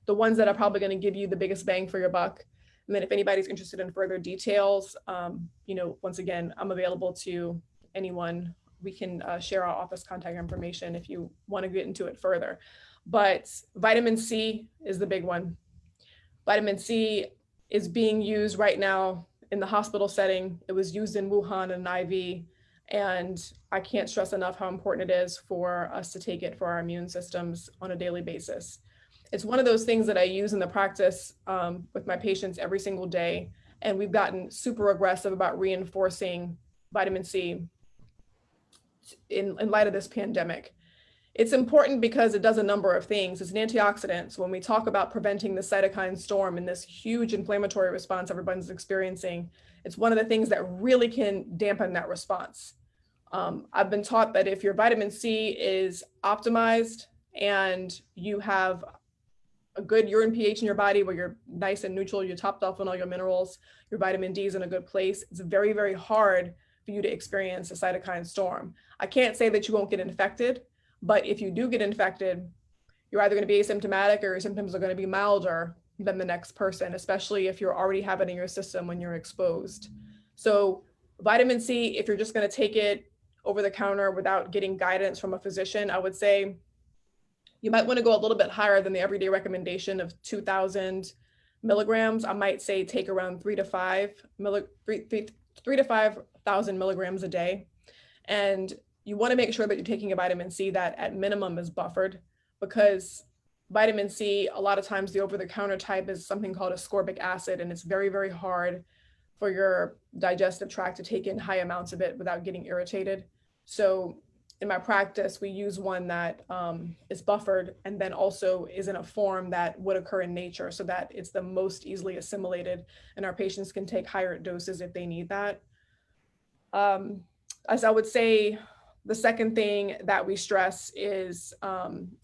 S2: the ones that are probably going to give you the biggest bang for your buck. And then if anybody's interested in further details, once again, I'm available to anyone. We can share our office contact information if you want to get into it further. But vitamin C is the big one. Vitamin C is being used right now in the hospital setting. It was used in Wuhan in an IV, and I can't stress enough how important it is for us to take it for our immune systems on a daily basis. It's one of those things that I use in the practice with my patients every single day, and we've gotten super aggressive about reinforcing vitamin C in light of this pandemic. It's important because it does a number of things. It's an antioxidant. So when we talk about preventing the cytokine storm and this huge inflammatory response everyone's experiencing, it's one of the things that really can dampen that response. I've been taught that if your vitamin C is optimized and you have a good urine pH in your body where you're nice and neutral, you're topped off on all your minerals, your vitamin D is in a good place, it's very, very hard for you to experience a cytokine storm. I can't say that you won't get infected, but if you do get infected, you're either going to be asymptomatic or your symptoms are going to be milder than the next person, especially if you're already having it in your system when you're exposed. So vitamin C, if you're just going to take it over the counter without getting guidance from a physician, I would say you might want to go a little bit higher than the everyday recommendation of 2,000 milligrams. I might say take around 3,000 to 5,000 milligrams a day. And you want to make sure that you're taking a vitamin C that at minimum is buffered, because vitamin C, a lot of times the over-the-counter type is something called ascorbic acid, and it's very, very hard for your digestive tract to take in high amounts of it without getting irritated. So in my practice, we use one that is buffered and then also is in a form that would occur in nature so that it's the most easily assimilated, and our patients can take higher doses if they need that. As I would say, the second thing that we stress is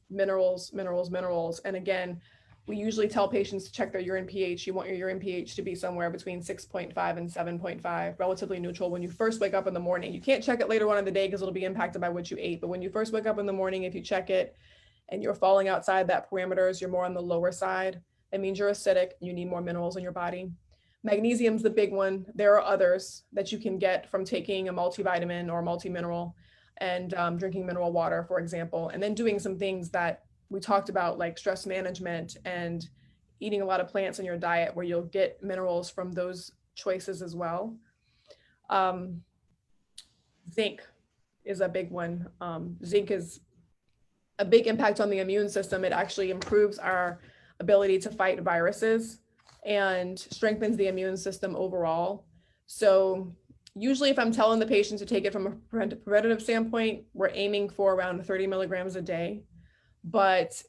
S2: minerals. And again, we usually tell patients to check their urine pH. You want your urine pH to be somewhere between 6.5 and 7.5, relatively neutral when you first wake up in the morning. You can't check it later on in the day because it'll be impacted by what you ate. But when you first wake up in the morning, if you check it and you're falling outside that parameters, you're more on the lower side, that means you're acidic, you need more minerals in your body. Magnesium's the big one. There are others that you can get from taking a multivitamin or multimineral and drinking mineral water, for example, and then doing some things that we talked about, like stress management and eating a lot of plants in your diet where you'll get minerals from those choices as well. Zinc is a big one. Zinc is a big impact on the immune system. It actually improves our ability to fight viruses and strengthens the immune system overall. So usually if I'm telling the patient to take it from a preventative standpoint, we're aiming for around 30 milligrams a day, but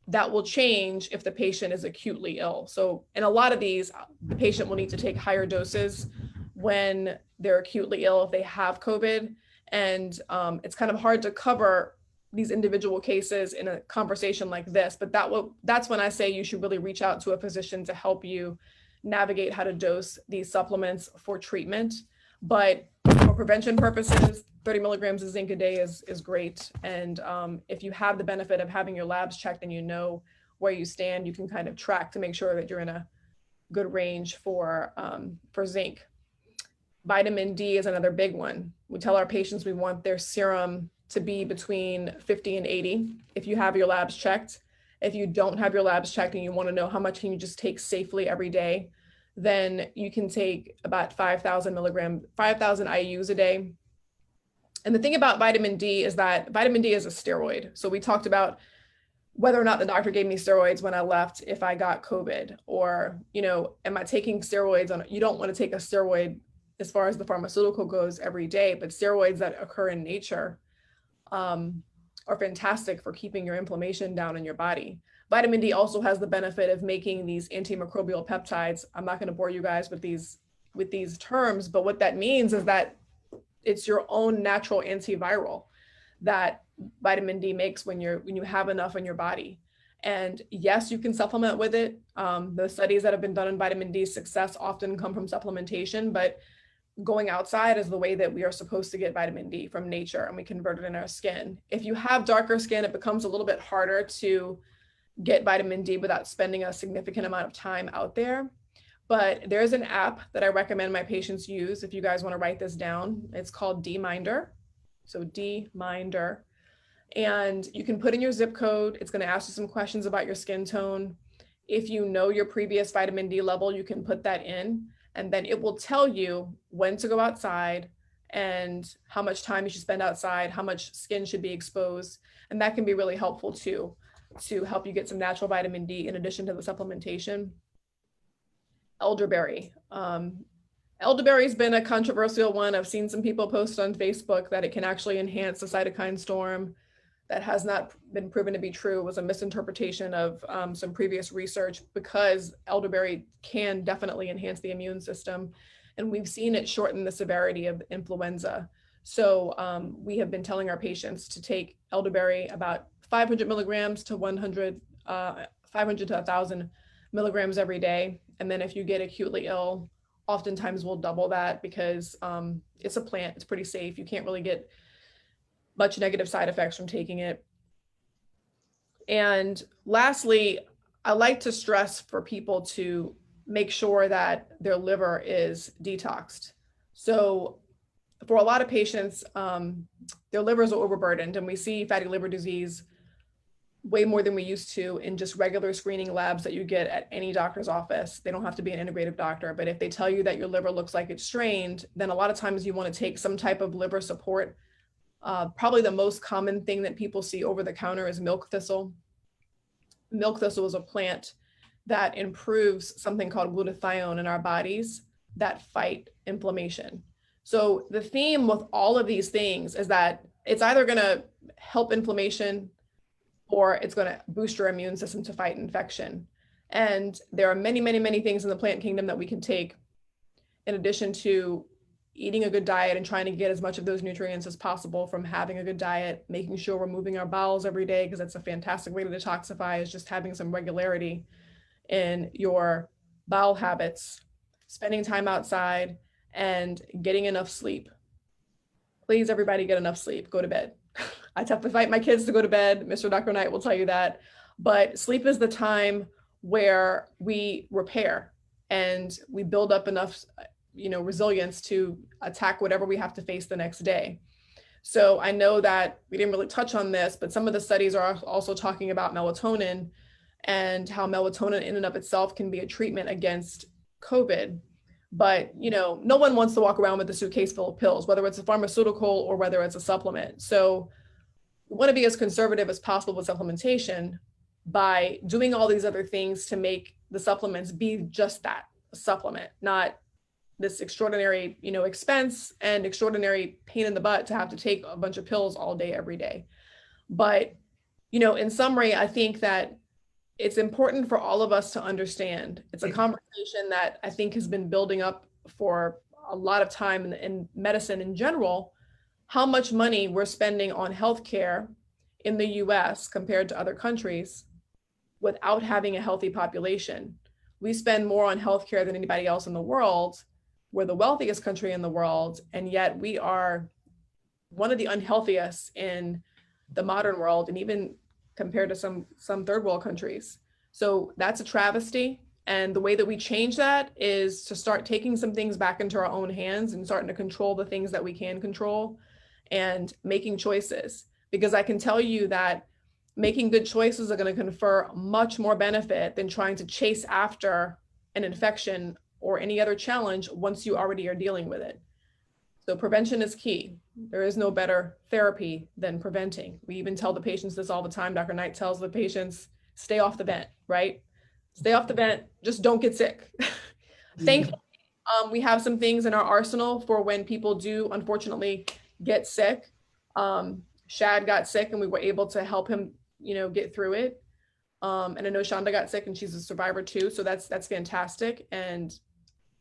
S2: that will change if the patient is acutely ill. So in a lot of these, the patient will need to take higher doses when they're acutely ill, if they have COVID. And it's kind of hard to cover these individual cases in a conversation like this, but that's when I say you should really reach out to a physician to help you navigate how to dose these supplements for treatment. But for prevention purposes, 30 milligrams of zinc a day is great. And if you have the benefit of having your labs checked and you know where you stand, you can kind of track to make sure that you're in a good range for zinc. Vitamin D is another big one. We tell our patients we want their serum to be between 50 and 80 if you have your labs checked. If you don't have your labs checked and you want to know how much can you just take safely every day, then you can take about 5,000 IUs a day. And the thing about vitamin D is that vitamin D is a steroid. So we talked about whether or not the doctor gave me steroids when I left if I got COVID, or, am I taking steroids you don't want to take a steroid as far as the pharmaceutical goes every day, but steroids that occur in nature are fantastic for keeping your inflammation down in your body. Vitamin D also has the benefit of making these antimicrobial peptides. I'm not going to bore you guys with these terms, but what that means is that it's your own natural antiviral that vitamin D makes when you have enough in your body. And yes, you can supplement with it. The studies that have been done on vitamin D success often come from supplementation, but going outside is the way that we are supposed to get vitamin D from nature, and we convert it in our skin. If you have darker skin, it becomes a little bit harder to get vitamin D without spending a significant amount of time out there. But there's an app that I recommend my patients use if you guys want to write this down. It's called D-Minder. So D-Minder. And you can put in your zip code. It's going to ask you some questions about your skin tone. If you know your previous vitamin D level, you can put that in, and then it will tell you when to go outside and how much time you should spend outside, how much skin should be exposed. And that can be really helpful too, to help you get some natural vitamin D in addition to the supplementation. Elderberry. Elderberry's been a controversial one. I've seen some people post on Facebook that it can actually enhance the cytokine storm. That has not been proven to be true. It was a misinterpretation of some previous research, because elderberry can definitely enhance the immune system. And we've seen it shorten the severity of influenza. So we have been telling our patients to take elderberry about 500 milligrams to 500 to 1,000 milligrams every day. And then if you get acutely ill, oftentimes we'll double that, because it's a plant, it's pretty safe. You can't really get much negative side effects from taking it. And lastly, I like to stress for people to make sure that their liver is detoxed. So for a lot of patients, their livers are overburdened, and we see fatty liver disease way more than we used to in just regular screening labs that you get at any doctor's office. They don't have to be an integrative doctor, but if they tell you that your liver looks like it's strained, then a lot of times you want to take some type of liver support. Probably the most common thing that people see over the counter is milk thistle. Milk thistle is a plant that improves something called glutathione in our bodies that fight inflammation. So the theme with all of these things is that it's either going to help inflammation or it's going to boost your immune system to fight infection. And there are many, many, many things in the plant kingdom that we can take in addition to eating a good diet and trying to get as much of those nutrients as possible from having a good diet, making sure we're moving our bowels every day, because that's a fantastic way to detoxify, is just having some regularity in your bowel habits, spending time outside, and getting enough sleep. Please, everybody, get enough sleep. Go to bed. I have to fight my kids to go to bed. Mr. Dr. Knight will tell you that. But sleep is the time where we repair and we build up enough resilience to attack whatever we have to face the next day. So I know that we didn't really touch on this, but some of the studies are also talking about melatonin and how melatonin in and of itself can be a treatment against COVID. But, no one wants to walk around with a suitcase full of pills, whether it's a pharmaceutical or whether it's a supplement. So we want to be as conservative as possible with supplementation by doing all these other things to make the supplements be just that, a supplement, not this extraordinary, expense and extraordinary pain in the butt to have to take a bunch of pills all day, every day. But, in summary, I think that it's important for all of us to understand. It's a conversation that I think has been building up for a lot of time in medicine in general, how much money we're spending on healthcare in the US compared to other countries without having a healthy population. We spend more on healthcare than anybody else in the world. We're the wealthiest country in the world, and yet we are one of the unhealthiest in the modern world, and even compared to some third world countries. So that's a travesty. And the way that we change that is to start taking some things back into our own hands and starting to control the things that we can control and making choices. Because I can tell you that making good choices are going to confer much more benefit than trying to chase after an infection or any other challenge once you already are dealing with it. So prevention is key. There is no better therapy than preventing. We even tell the patients this all the time. Dr. Knight tells the patients, stay off the vent, right? Stay off the vent, just don't get sick. Thankfully, we have some things in our arsenal for when people do unfortunately get sick. Shad got sick and we were able to help him, get through it. And I know Shonda got sick and she's a survivor too. So that's fantastic. And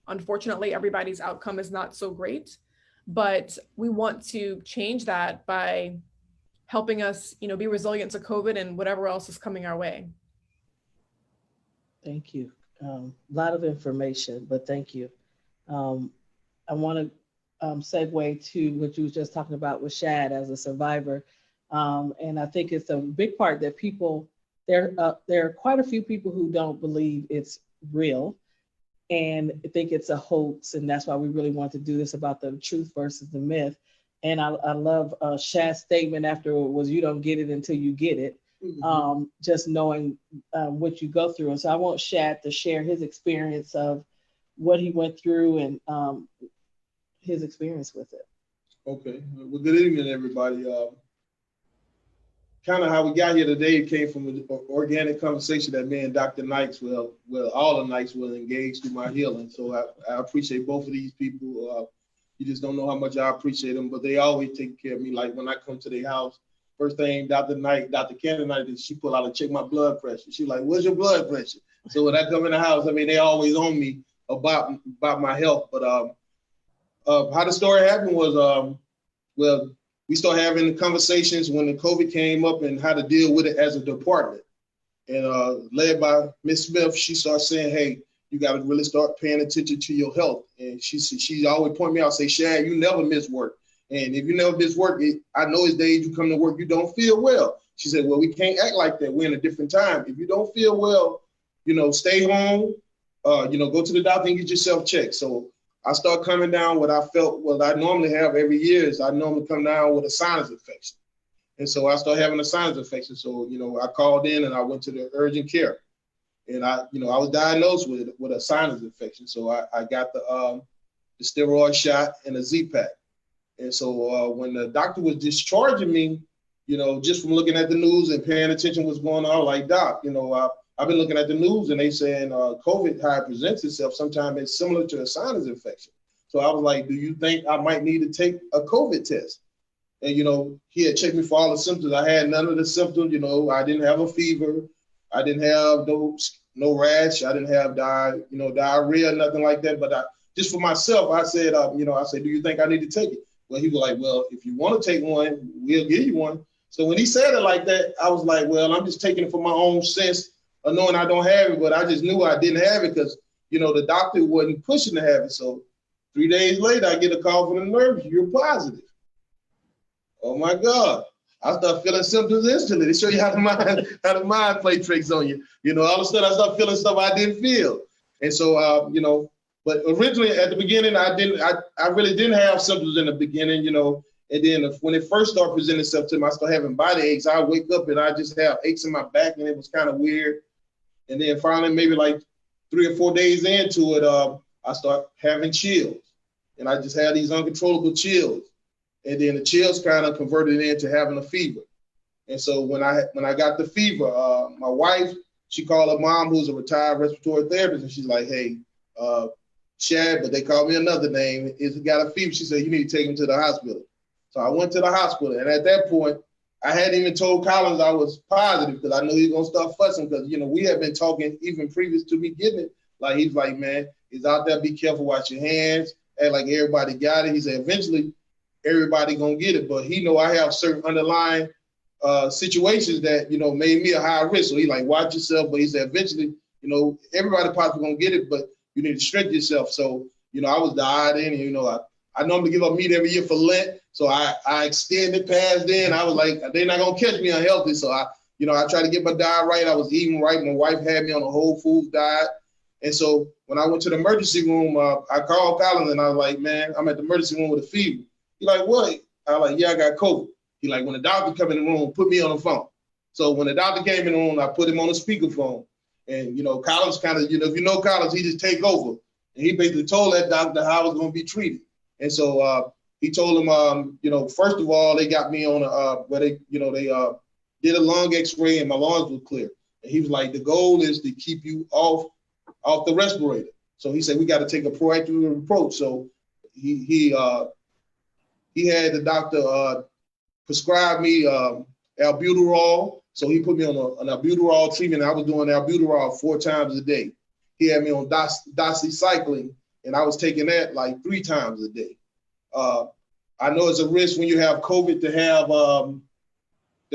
S2: unfortunately, everybody's outcome is not so great. but we want to change that by helping us, be resilient to COVID and whatever else is coming our way.
S1: Thank you. A lot of information, but thank you. I want to segue to what you was just talking about with Shad as a survivor. And I think it's a big part that people, there are quite a few people who don't believe it's real and think it's a hoax. And that's why we really want to do this about the truth versus the myth. And I love Shad's statement afterward was, you don't get it until you get it. Mm-hmm. Just knowing what you go through. And so I want Shad to share his experience of what he went through and his experience with it.
S5: Okay. Well, good evening, everybody. Kind of how we got here today, it came from an organic conversation that me and Dr. Knight, well, all the Knights will engage through my healing. So I appreciate both of these people. You just don't know how much I appreciate them, but they always take care of me. Like when I come to their house, first thing Dr. Candice Knight, she pull out and check my blood pressure. She's like, what's your blood pressure? So when I come in the house, I mean, they always on me about my health. But how the story happened was, well, we started having conversations when the COVID came up and how to deal with it as a department. And led by Ms. Smith, she started saying, hey, you got to really start paying attention to your health. And she always point me out, say, Shad, you never miss work. And if you never miss work, I know it's days you come to work, you don't feel well. She said, well, we can't act like that. We're in a different time. If you don't feel well, stay home, go to the doctor and get yourself checked. So I start coming down what I normally have every year is I normally come down with a sinus infection. And so I started having a sinus infection. So, I called in and I went to the urgent care. And I was diagnosed with a sinus infection. So I got the steroid shot and a Z-Pack. And so when the doctor was discharging me, just from looking at the news and paying attention what's going on, like, Doc, I've been looking at the news and they saying COVID, how it presents itself, sometimes it's similar to a sinus infection. So I was like, do you think I might need to take a COVID test? And, he had checked me for all the symptoms. I had none of the symptoms, I didn't have a fever. I didn't have no rash. I didn't have diarrhea, nothing like that. But just for myself, I said, do you think I need to take it? Well, he was like, well, if you want to take one, we'll give you one. So when he said it like that, I was like, well, I'm just taking it for my own sense of knowing I don't have it, but I just knew I didn't have it because, the doctor wasn't pushing to have it. So 3 days later, I get a call from the nurse, you're positive. Oh my God. I start feeling symptoms instantly. They show you how the mind play tricks on you. All of a sudden I start feeling stuff I didn't feel. And so, but originally at the beginning, I really didn't have symptoms in the beginning, and then when it first started presenting itself to me, I started having body aches. I wake up and I just have aches in my back and it was kind of weird. And then finally, maybe like 3 or 4 days into it, I start having chills and I just had these uncontrollable chills. And then the chills kind of converted into having a fever. And so when I got the fever, my wife, she called her mom, who's a retired respiratory therapist, and she's like, hey, Shad, but they called me another name, is got a fever. She said, you need to take him to the hospital. So I went to the hospital. And at that point, I hadn't even told Collins I was positive because I knew he was going to start fussing because, we had been talking even previous to me getting it. Like, he's like, man, it's out there. Be careful, wash your hands. Act like everybody got it. He said, eventually, everybody going to get it. But he know I have certain underlying situations that, made me a high risk. So he like, watch yourself. But he said, eventually, everybody possibly going to get it, but you need to strengthen yourself. So, I was dieting, I normally give up meat every year for Lent. So I extended past then. I was like, they're not going to catch me unhealthy. So I tried to get my diet right. I was eating right. My wife had me on a whole foods diet. And so when I went to the emergency room, I called Collins and I was like, man, I'm at the emergency room with a fever. He like, what? I was like, yeah, I got COVID. He like, when the doctor come in the room, put me on the phone. So when the doctor came in the room, I put him on the speakerphone. And, Collins kind of, if you know Collins, he just take over. And he basically told that doctor how I was going to be treated. And so he told him, first of all, they got me on where they did a lung x-ray and my lungs were clear. And he was like, the goal is to keep you off the respirator. So he said, we got to take a proactive approach. So he had the doctor prescribe me albuterol. So he put me on an albuterol treatment. I was doing albuterol 4 times a day. He had me on doxycycline, and I was taking that like 3 times a day. I know it's a risk when you have COVID to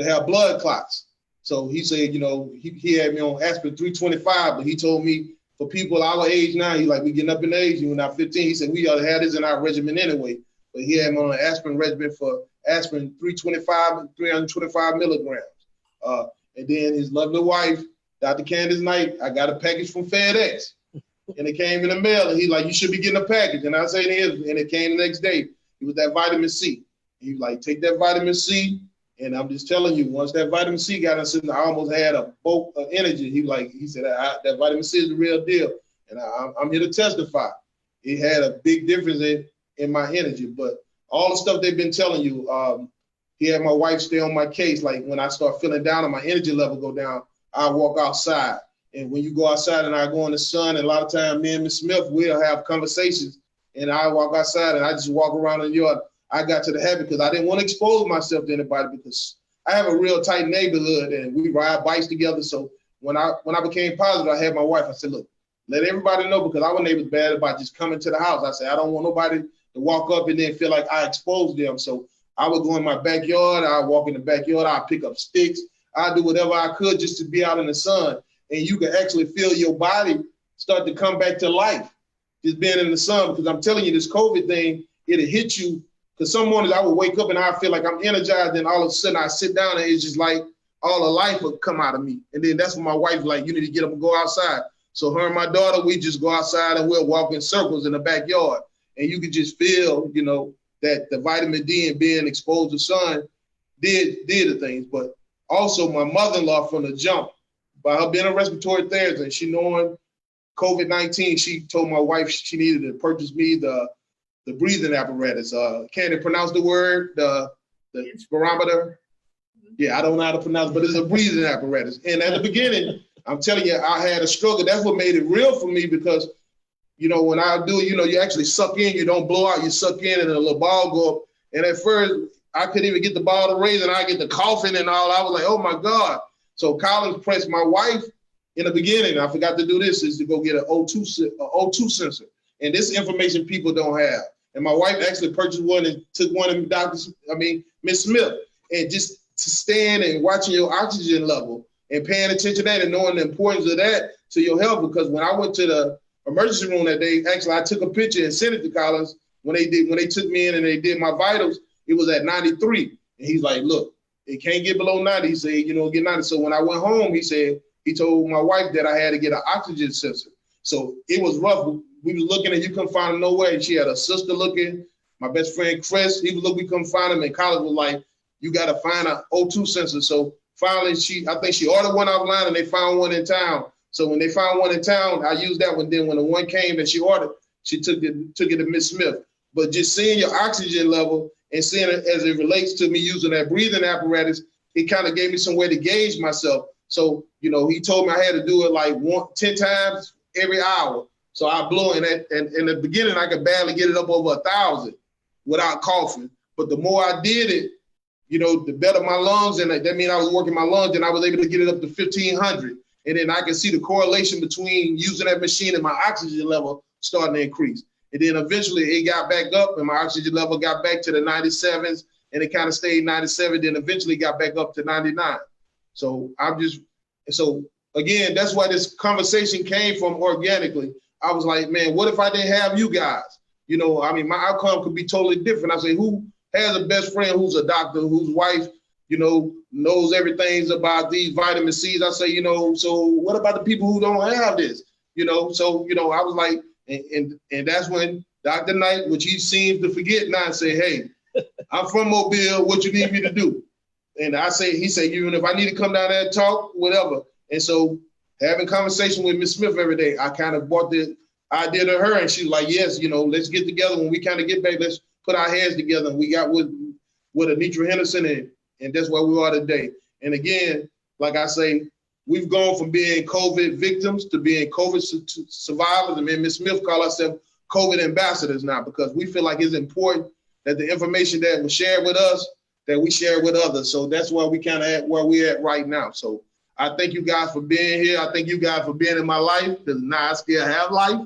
S5: have blood clots. So he said, you know, he had me on aspirin 325, but he told me for people our age now, he like, we getting up in age, you're not 15. He said, we ought to have this in our regimen anyway. But he had me on an aspirin regimen for aspirin 325 milligrams. And then his lovely wife, Dr. Candice Knight, I got a package from FedEx. And it came in the mail, and he's like, you should be getting a package. And I said, it is. And it came the next day. It was that vitamin C. He was like, take that vitamin C. And I'm just telling you, once that vitamin C got us in, I almost had a bolt of energy. He said, that vitamin C is the real deal. And I'm here to testify. It had a big difference in my energy. But all the stuff they've been telling you, he had my wife stay on my case. Like when I start feeling down and my energy level go down, I walk outside. And when you go outside and I go in the sun, and a lot of times me and Ms. Smith, we'll have conversations, and I walk outside and I just walk around in the yard. I got to the habit because I didn't want to expose myself to anybody, because I have a real tight neighborhood and we ride bikes together. So when I became positive, I had my wife, I said, look, let everybody know, because our neighbor's bad about just coming to the house. I said, I don't want nobody to walk up and then feel like I exposed them. So I would go in my backyard, I walk in the backyard, I pick up sticks, I do whatever I could just to be out in the sun. And you can actually feel your body start to come back to life, just being in the sun. Because I'm telling you, this COVID thing, it'll hit you. Because some mornings I would wake up and I feel like I'm energized, and all of a sudden I sit down and it's just like all the life would come out of me. And then that's when my wife's like, you need to get up and go outside. So her and my daughter, we just go outside and we'll walk in circles in the backyard. And you can just feel, you know, that the vitamin D and being exposed to sun did the things. But also my mother-in-law from the jump, by her being a respiratory therapist and she knowing COVID-19, she told my wife she needed to purchase me the breathing apparatus. Can't you pronounce the word? The spirometer? Yeah, I don't know how to pronounce it, but it's a breathing apparatus. And at the beginning, I'm telling you, I had a struggle. That's what made it real for me, because, you know, when I do, you know, you actually suck in, you don't blow out, you suck in and a little ball go up. And at first, I couldn't even get the ball to raise, and I get the coughing and all. I was like, oh my God. So Collins pressed my wife in the beginning. I forgot to do this, is to go get an O2 sensor. And this information people don't have. And my wife actually purchased one and took one of Miss Smith, and just to stand and watching your oxygen level and paying attention to that and knowing the importance of that to your health. Because when I went to the emergency room that day, actually I took a picture and sent it to Collins when they took me in and they did my vitals, it was at 93. And he's like, look, it can't get below 90. He said, you know, get 90. So when I went home, he told my wife that I had to get an oxygen sensor. So it was rough. We was looking and you couldn't find him nowhere. She had a sister looking, my best friend Chris, he was looking, we couldn't find him. And Collins was like, you got to find an O2 sensor. So finally, I think she ordered one offline and they found one in town. So when they found one in town, I used that one. Then when the one came that she ordered, she took it to Miss Smith. But just seeing your oxygen level and seeing it as it relates to me using that breathing apparatus, it kind of gave me some way to gauge myself. So, you know, he told me I had to do it like 10 times every hour. So I blew in it. And in the beginning, I could barely get it up over 1,000 without coughing. But the more I did it, you know, the better my lungs, and that means I was working my lungs, and I was able to get it up to 1,500. And then I could see the correlation between using that machine and my oxygen level starting to increase. And then eventually it got back up and my oxygen level got back to the 97s, and it kind of stayed 97, then eventually got back up to 99. So again, that's why this conversation came from organically. I was like, man, what if I didn't have you guys? You know, I mean, my outcome could be totally different. I say, who has a best friend who's a doctor, whose wife, you know, knows everything about these vitamin C's? I say, you know, so what about the people who don't have this? You know, so, you know, I was like, and that's when Dr. Knight, which he seems to forget now, say, hey, I'm from Mobile, what you need me to do? And he said, even if I need to come down there and talk, whatever. And so having conversation with Ms. Smith every day, I kind of brought the idea to her, and she was like, yes, you know, let's get together. When we kind of get back, let's put our heads together. And we got with Anitra Henderson, and that's where we are today. And again, like I say, we've gone from being COVID victims to being COVID survivors. And then Ms. Smith call ourselves COVID ambassadors now, because we feel like it's important that the information that was shared with us, that we share with others. So that's why we kind of at where we're at right now. So I thank you guys for being here. I thank you guys for being in my life, because now I still have life.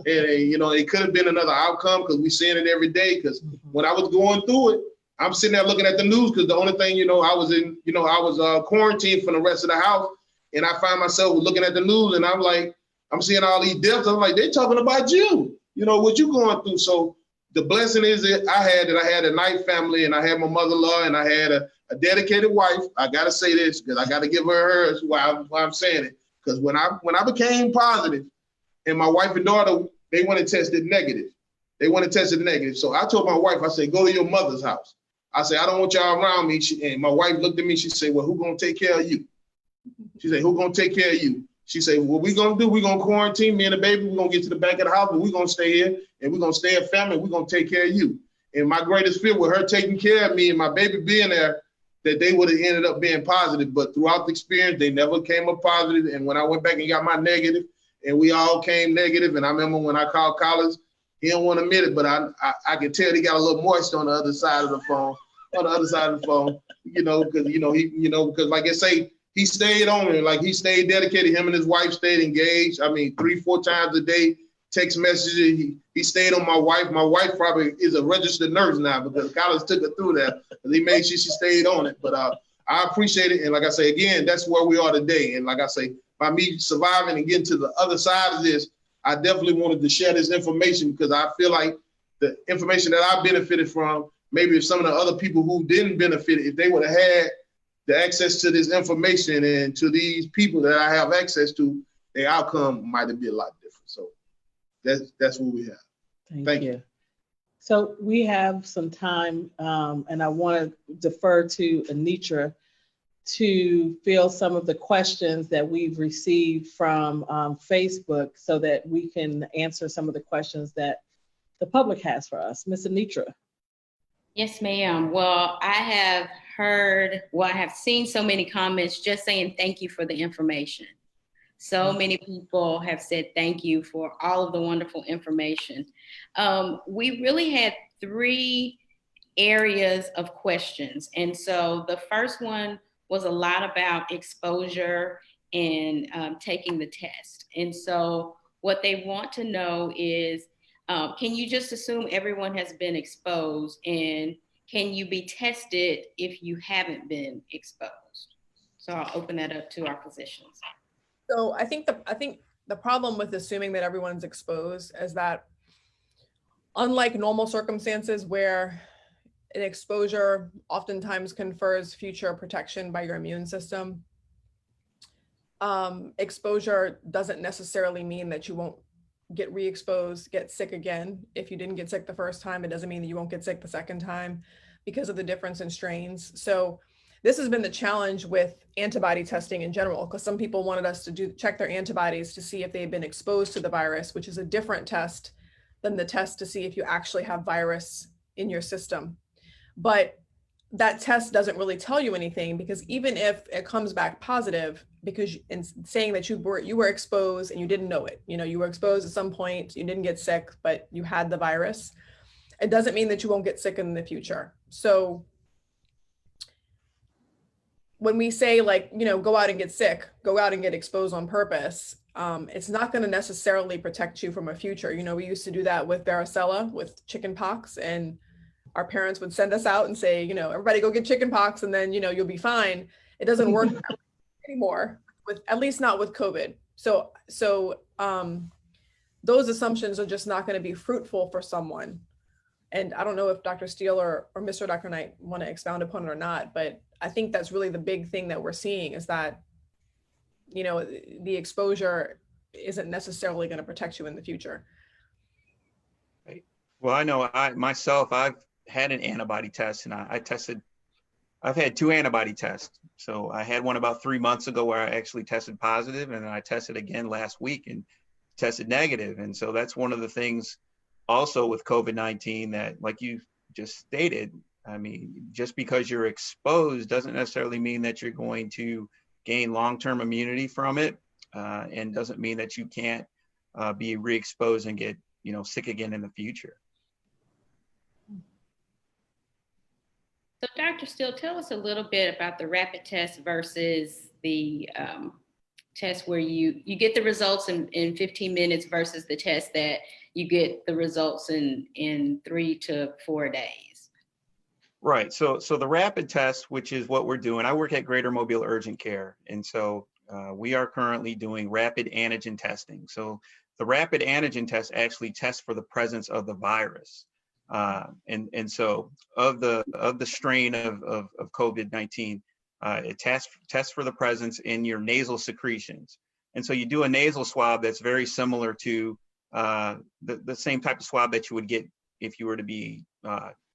S5: And, you know, it could have been another outcome because we're seeing it every day. Because when I was going through it, I'm sitting there looking at the news because the only thing, you know, I was quarantined from the rest of the house. And I find myself looking at the news and I'm like, I'm seeing all these deaths. I'm like, they're talking about you, you know, what you going through. So the blessing is that I had a Knight family and I had my mother-in-law and I had a dedicated wife. I got to say this because I got to give her hers why I'm saying it. Because when I became positive and my wife and daughter, they went and tested negative. So I told my wife, I said, go to your mother's house. I said, I don't want y'all around me. And my wife looked at me. She said, well, who going to take care of you? She said, who going to take care of you? She said, what we going to do, we're going to quarantine me and the baby. We're going to get to the back of the house, but we're going to stay here and we're going to stay a family. We're going to take care of you. And my greatest fear with her taking care of me and my baby being there, that they would have ended up being positive. But throughout the experience, they never came up positive. And when I went back and got my negative, and we all came negative, and I remember when I called Collins, he don't want to admit it, but I could tell he got a little moist on the other side of the phone, you know, because like I say, he stayed on it, like he stayed dedicated. Him and his wife stayed engaged. I mean, 3-4 times a day, text messages. He stayed on my wife. My wife probably is a registered nurse now because Collins took her through that. He made sure she stayed on it. But I appreciate it. And like I say, again, that's where we are today. And like I say, by me surviving and getting to the other side of this, I definitely wanted to share this information because I feel like the information that I benefited from, maybe if some of the other people who didn't benefit, if they would have had the access to this information and to these people that I have access to, their outcome might have been a lot different. So that's what we have. Thank you.
S1: So we have some time, and I want to defer to Anitra to fill some of the questions that we've received from Facebook so that we can answer some of the questions that the public has for us. Ms. Anitra.
S6: Yes, ma'am. Well, I have seen so many comments just saying thank you for the information. So many people have said thank you for all of the wonderful information. We really had 3 areas of questions. And so the first one was a lot about exposure and taking the test. And so what they want to know is, can you just assume everyone has been exposed, and can you be tested if you haven't been exposed? So I'll open that up to our physicians.
S2: So I think the problem with assuming that everyone's exposed is that, unlike normal circumstances where an exposure oftentimes confers future protection by your immune system, exposure doesn't necessarily mean that you won't get re-exposed, get sick again. If you didn't get sick the first time, it doesn't mean that you won't get sick the second time because of the difference in strains. So this has been the challenge with antibody testing in general, because some people wanted us to check their antibodies to see if they've been exposed to the virus, which is a different test than the test to see if you actually have virus in your system. But that test doesn't really tell you anything, because even if it comes back positive, because in saying that you were exposed and you didn't know it, you were exposed at some point, you didn't get sick, but you had the virus, it doesn't mean that you won't get sick in the future. So when we say, like, go out and get sick, go out and get exposed on purpose, it's not going to necessarily protect you from a future. We used to do that with varicella, with chicken pox, and our parents would send us out and say, everybody go get chicken pox and then, you'll be fine. It doesn't work anymore, at least not with COVID. So those assumptions are just not going to be fruitful for someone. And I don't know if Dr. Steele or Mr. Dr. Knight want to expound upon it or not, but I think that's really the big thing that we're seeing is that, the exposure isn't necessarily going to protect you in the future.
S4: Right. Well, I know I've had an antibody test, and I've had 2 antibody tests. So I had one about 3 months ago where I actually tested positive, and then I tested again last week and tested negative. And so that's one of the things also with COVID-19 that, like you just stated, I mean, just because you're exposed doesn't necessarily mean that you're going to gain long-term immunity from it, and doesn't mean that you can't be re-exposed and get, sick again in the future.
S6: So Dr. Steele, tell us a little bit about the rapid test versus the test where you get the results in 15 minutes versus the test that you get the results in 3 to 4 days?
S4: Right. So the rapid test, which is what we're doing, I work at Greater Mobile Urgent Care. And so we are currently doing rapid antigen testing. So the rapid antigen test actually tests for the presence of the virus. And so of the strain of COVID-19, it tests for the presence in your nasal secretions. And so you do a nasal swab that's very similar to the same type of swab that you would get if you were to be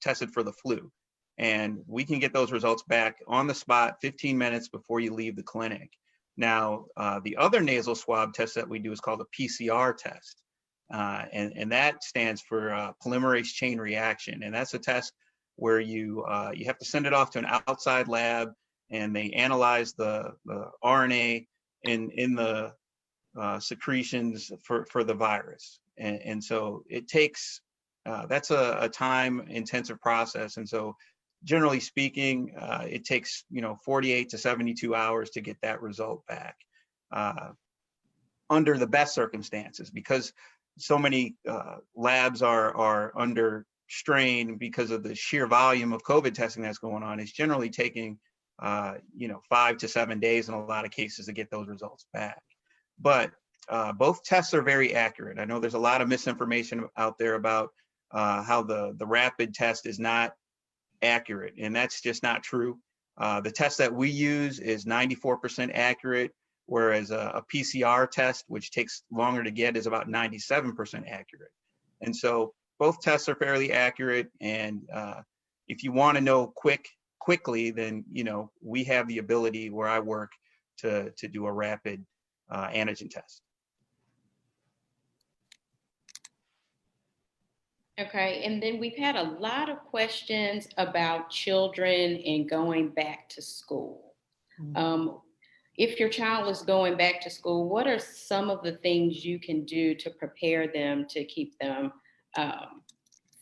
S4: tested for the flu. And we can get those results back on the spot 15 minutes before you leave the clinic. Now, the other nasal swab test that we do is called a PCR test. And that stands for polymerase chain reaction. And that's a test where you have to send it off to an outside lab, and they analyze the RNA in the secretions for the virus. And so it takes, that's a time intensive process. And so generally speaking, it takes 48 to 72 hours to get that result back under the best circumstances, because so many labs are under strain because of the sheer volume of COVID testing that's going on. It's generally taking 5 to 7 days in a lot of cases to get those results back. But both tests are very accurate. I know there's a lot of misinformation out there about how the rapid test is not accurate, and that's just not true. The test that we use is 94% accurate, whereas a PCR test, which takes longer to get, is about 97% accurate. And so both tests are fairly accurate. And if you want to know quickly, then we have the ability where I work to do a rapid antigen test.
S6: Okay, and then we've had a lot of questions about children and going back to school. If your child is going back to school, what are some of the things you can do to prepare them to keep them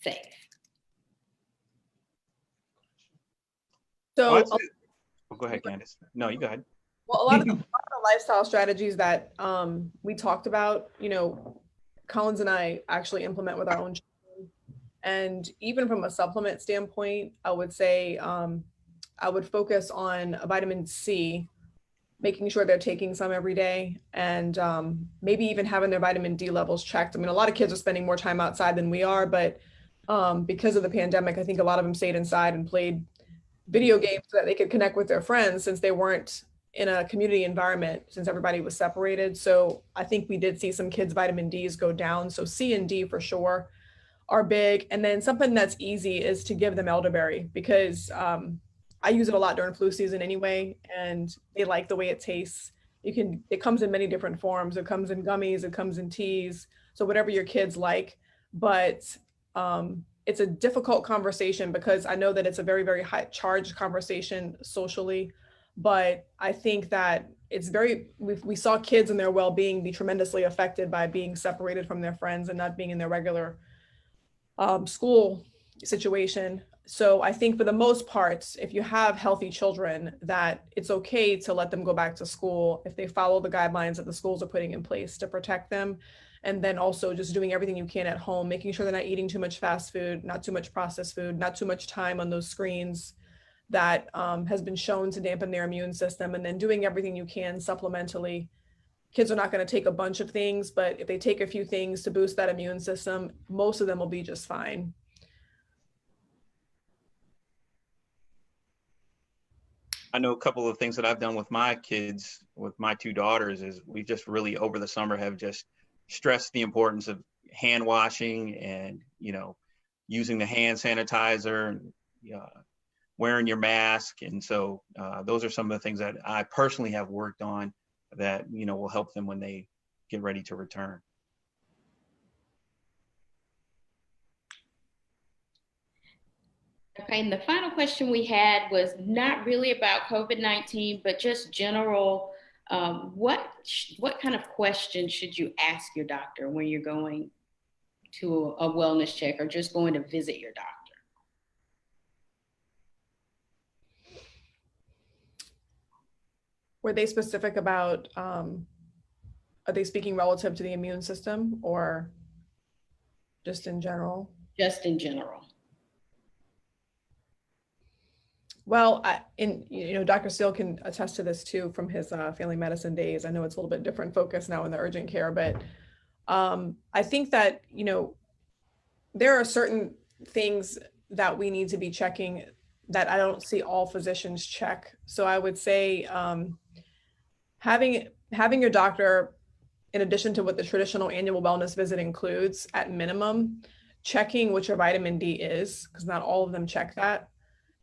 S6: safe?
S2: So,
S4: Go ahead, Candice. No, you go ahead.
S2: well, a lot of the lifestyle strategies that we talked about, Collins and I actually implement with our own children. And even from a supplement standpoint, I would say I would focus on vitamin C, making sure they're taking some every day, and maybe even having their vitamin D levels checked. I mean, a lot of kids are spending more time outside than we are, but because of the pandemic, I think a lot of them stayed inside and played video games so that they could connect with their friends, since they weren't in a community environment, since everybody was separated. So I think we did see some kids' vitamin Ds go down. So C and D for sure are big. And then something that's easy is to give them elderberry, because I use it a lot during flu season anyway, and they like the way it tastes. It comes in many different forms. It comes in gummies, it comes in teas, so whatever your kids like. But it's a difficult conversation, because I know that it's a very, very high charged conversation socially, but I think that we saw kids and their well-being be tremendously affected by being separated from their friends and not being in their regular school situation. So I think for the most part, if you have healthy children, that it's okay to let them go back to school if they follow the guidelines that the schools are putting in place to protect them. And then also just doing everything you can at home, making sure they're not eating too much fast food, not too much processed food, not too much time on those screens that has been shown to dampen their immune system, and then doing everything you can supplementally. Kids are not going to take a bunch of things, but if they take a few things to boost that immune system, most of them will be just fine.
S4: I know a couple of things that I've done with my kids, with my two daughters, is we just really over the summer have just stressed the importance of hand washing and, using the hand sanitizer and wearing your mask. And so those are some of the things that I personally have worked on that, will help them when they get ready to return.
S6: Okay, and the final question we had was not really about COVID-19, but just general. What kind of questions should you ask your doctor when you're going to a wellness check or just going to visit your doctor?
S2: Were they specific about Are they speaking relative to the immune system or just in general?
S6: Just in general.
S2: Well, Dr. Steele can attest to this too from his family medicine days. I know it's a little bit different focus now in the urgent care, but I think that, there are certain things that we need to be checking that I don't see all physicians check. So I would say having your doctor, in addition to what the traditional annual wellness visit includes, at minimum, checking what your vitamin D is, because not all of them check that,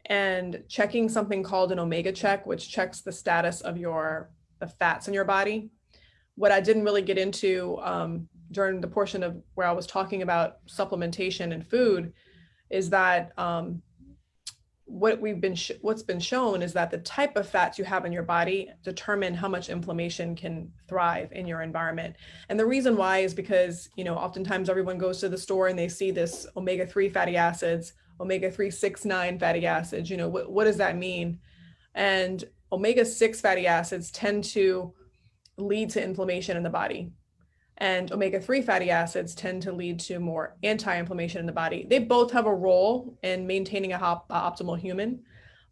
S2: and checking something called an omega check, which checks the status of the fats in your body. What I didn't really get into during the portion of where I was talking about supplementation and food is that what's been shown is that the type of fats you have in your body determine how much inflammation can thrive in your environment. And the reason why is because, oftentimes everyone goes to the store and they see this omega-3 fatty acids, omega-3 6-9 fatty acids, what does that mean? And omega-6 fatty acids tend to lead to inflammation in the body. And omega-3 fatty acids tend to lead to more anti-inflammation in the body. They both have a role in maintaining an optimal human,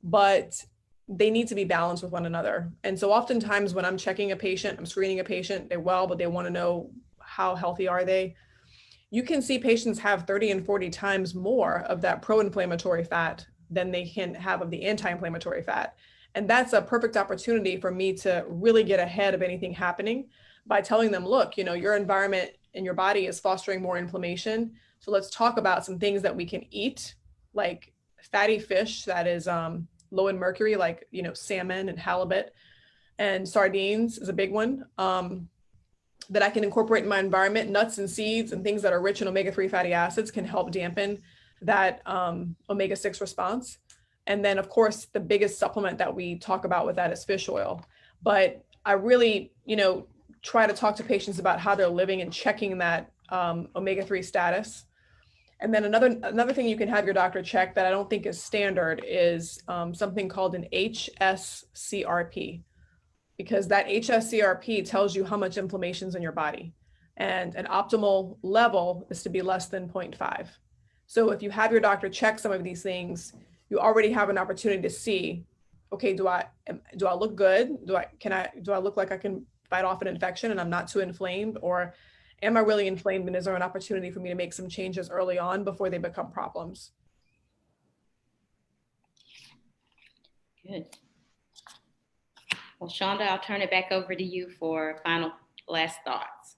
S2: but they need to be balanced with one another. And so oftentimes when I'm checking a patient, I'm screening a patient, they're well, but they want to know how healthy are they. You can see patients have 30 and 40 times more of that pro-inflammatory fat than they can have of the anti-inflammatory fat. And that's a perfect opportunity for me to really get ahead of anything happening by telling them, look, your environment and your body is fostering more inflammation. So let's talk about some things that we can eat, like fatty fish that is low in mercury, like, salmon and halibut, and sardines is a big one that I can incorporate in my environment. Nuts and seeds and things that are rich in omega-3 fatty acids can help dampen that omega-6 response. And then, of course, the biggest supplement that we talk about with that is fish oil. But I really, try to talk to patients about how they're living and checking that omega-3 status. And then another thing you can have your doctor check that I don't think is standard is something called an HSCRP, because that HSCRP tells you how much inflammation's in your body. And an optimal level is to be less than 0.5. So if you have your doctor check some of these things, you already have an opportunity to see, okay, do I look good? Do I look like I can fight off an infection and I'm not too inflamed, or am I really inflamed, and is there an opportunity for me to make some changes early on before they become problems?
S6: Good. Well, Shonda, I'll turn it back over to you for final last thoughts.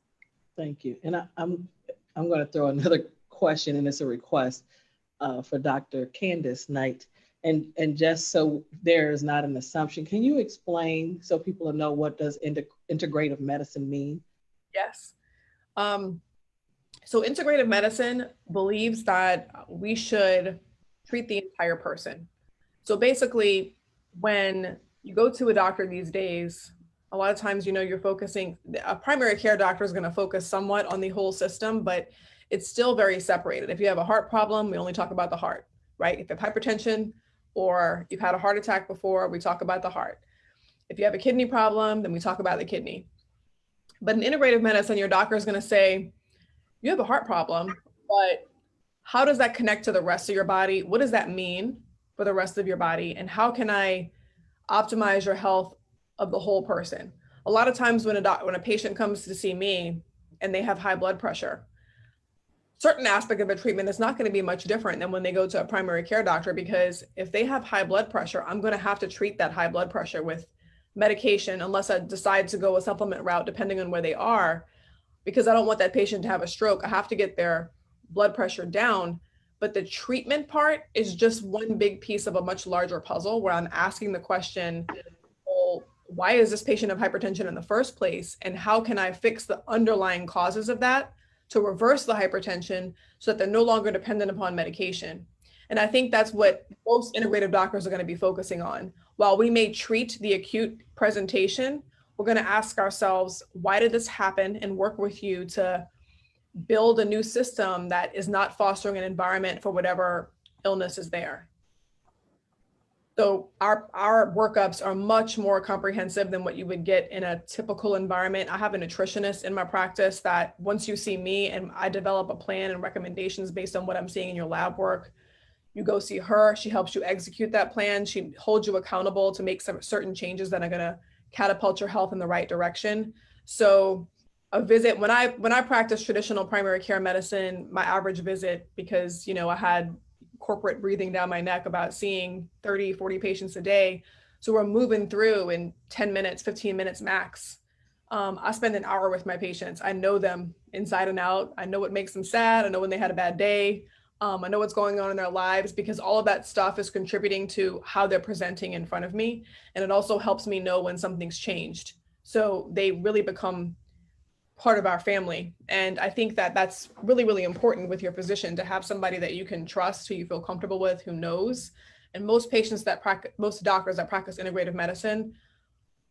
S1: Thank you. And I'm going to throw another question, and it's a request for Dr. Candice Knight. And just so there is not an assumption, can you explain so people know what does integrative medicine mean?
S2: Yes. So integrative medicine believes that we should treat the entire person. So basically, when you go to a doctor these days, a lot of times, you're focusing, a primary care doctor is going to focus somewhat on the whole system, but it's still very separated. If you have a heart problem, we only talk about the heart, right? If you have hypertension or you've had a heart attack before, we talk about the heart. If you have a kidney problem, then we talk about the kidney. But in integrative medicine, your doctor is going to say, you have a heart problem, but how does that connect to the rest of your body? What does that mean for the rest of your body? And how can I optimize your health of the whole person? A lot of times when a patient comes to see me and they have high blood pressure, certain aspect of the treatment is not going to be much different than when they go to a primary care doctor, because if they have high blood pressure, I'm going to have to treat that high blood pressure with medication unless I decide to go a supplement route, depending on where they are, because I don't want that patient to have a stroke. I have to get their blood pressure down. But the treatment part is just one big piece of a much larger puzzle, where I'm asking the question, well, why is this patient have hypertension in the first place? And how can I fix the underlying causes of that to reverse the hypertension so that they're no longer dependent upon medication? And I think that's what most integrative doctors are going to be focusing on. While we may treat the acute presentation, we're going to ask ourselves, why did this happen, and work with you to build a new system that is not fostering an environment for whatever illness is there. So our workups are much more comprehensive than what you would get in a typical environment. I have a nutritionist in my practice that once you see me and I develop a plan and recommendations based on what I'm seeing in your lab work, you go see her. She helps you execute that plan. She holds you accountable to make some certain changes that are going to catapult your health in the right direction. So a visit, when I practice traditional primary care medicine, my average visit, because, you know, I had corporate breathing down my neck about seeing 30, 40 patients a day. So we're moving through in 10 minutes, 15 minutes max. I spend an hour with my patients. I know them inside and out. I know what makes them sad. I know when they had a bad day. I know what's going on in their lives, because all of that stuff is contributing to how they're presenting in front of me. And it also helps me know when something's changed. So they really become part of our family. And I think that that's really, really important with your physician, to have somebody that you can trust, who you feel comfortable with, who knows. And most patients that practice, most doctors that practice integrative medicine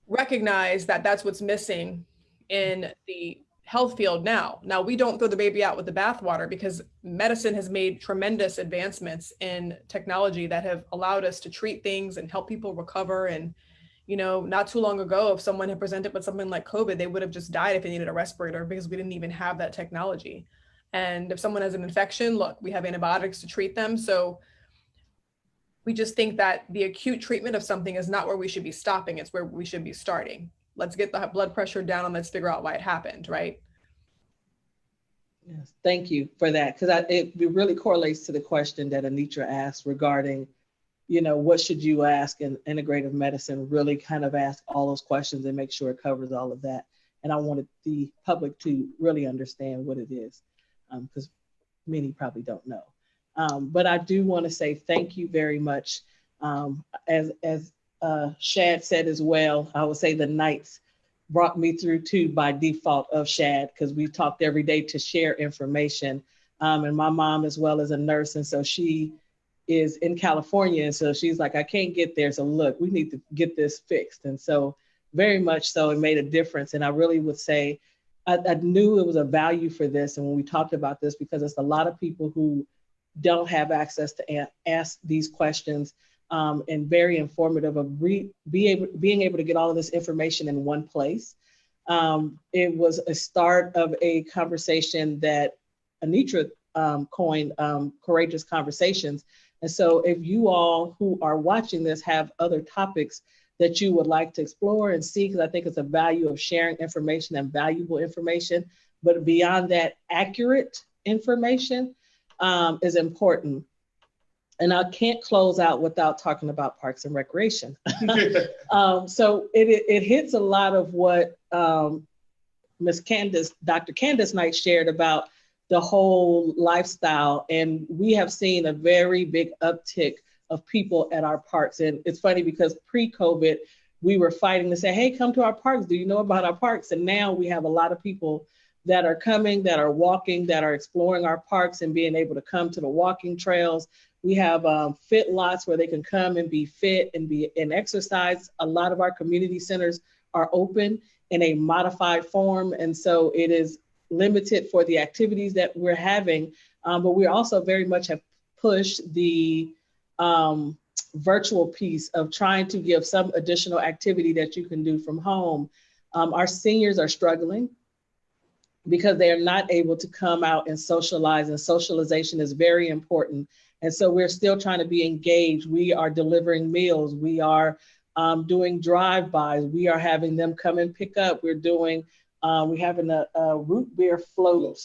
S2: recognize that that's what's missing in the health field now. Now, we don't throw the baby out with the bathwater, because medicine has made tremendous advancements in technology that have allowed us to treat things and help people recover. And you know, not too long ago, if someone had presented with something like COVID, they would have just died if they needed a respirator, because we didn't even have that technology. And if someone has an infection, look, we have antibiotics to treat them. So we just think that the acute treatment of something is not where we should be stopping. It's where we should be starting. Let's get the blood pressure down and let's figure out why it happened, right?
S1: Yes, thank you for that, because it really correlates to the question that Anitra asked regarding, you know, what should you ask in integrative medicine? Really kind of ask all those questions and make sure it covers all of that. And I wanted the public to really understand what it is, because many probably don't know. But I do want to say thank you very much. As Shad said as well, I would say the Knights brought me through too by default of Shad, because we talked every day to share information. And my mom as well is a nurse, and so she is in California. And so she's like, I can't get there. So look, we need to get this fixed. And so very much so it made a difference. And I really would say, I knew it was a value for this. And when we talked about this, because it's a lot of people who don't have access to ask these questions, and very informative of being able to get all of this information in one place. It was a start of a conversation that Anitra coined, Courageous Conversations. And so if you all who are watching this have other topics that you would like to explore and see, because I think it's a value of sharing information and valuable information, but beyond that, accurate information is important. And I can't close out without talking about Parks and Recreation. So it hits a lot of what Dr. Candice Knight shared about the whole lifestyle. And we have seen a very big uptick of people at our parks. And it's funny because pre-COVID, we were fighting to say, hey, come to our parks. Do you know about our parks? And now we have a lot of people that are coming, that are walking, that are exploring our parks and being able to come to the walking trails. We have fit lots where they can come and be fit and exercise. A lot of our community centers are open in a modified form. And so it is limited for the activities that we're having, but we also very much have pushed the virtual piece of trying to give some additional activity that you can do from home. Our seniors are struggling because they are not able to come out and socialize, and socialization is very important. And so we're still trying to be engaged. We are delivering meals. We are doing drive-bys. We are having them come and pick up. We're doing we're having a root beer float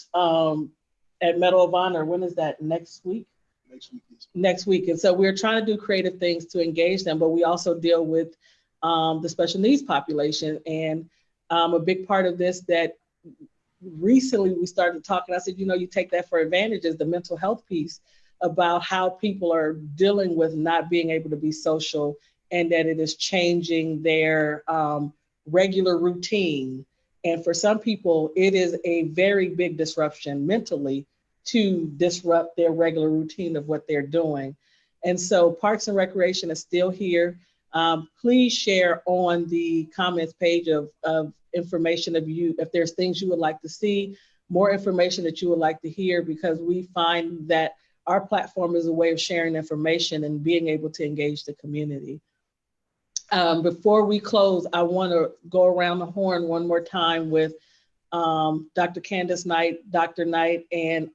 S1: at Medal of Honor. When is that? Next week?
S5: Next week.
S1: Next week. And so we're trying to do creative things to engage them, but we also deal with the special needs population. And a big part of this that recently we started talking, I said, you know, you take that for advantage is the mental health piece about how people are dealing with not being able to be social, and that it is changing their regular routine. And for some people, it is a very big disruption mentally to disrupt their regular routine of what they're doing. And so Parks and Recreation is still here. Please share on the comments page of information of you, if there's things you would like to see, more information that you would like to hear, because we find that our platform is a way of sharing information and being able to engage the community. Before we close, I want to go around the horn one more time with Dr. Candice Knight, Dr. Knight, and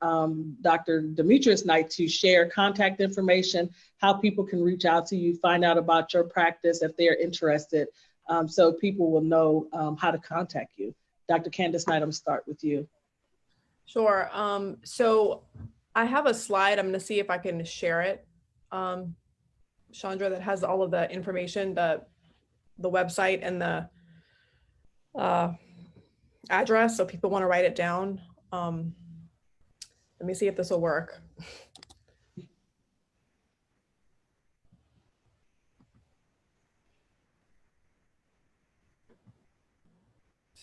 S1: Dr. Demetrius Knight to share contact information, how people can reach out to you, find out about your practice if they're interested, so people will know how to contact you. Dr. Candice Knight, I'm gonna start with you.
S2: Sure. So I have a slide. I'm going to see if I can share it, Chandra, that has all of the information, the website and the address, so people want to write it down. Let me see if this will work. Let's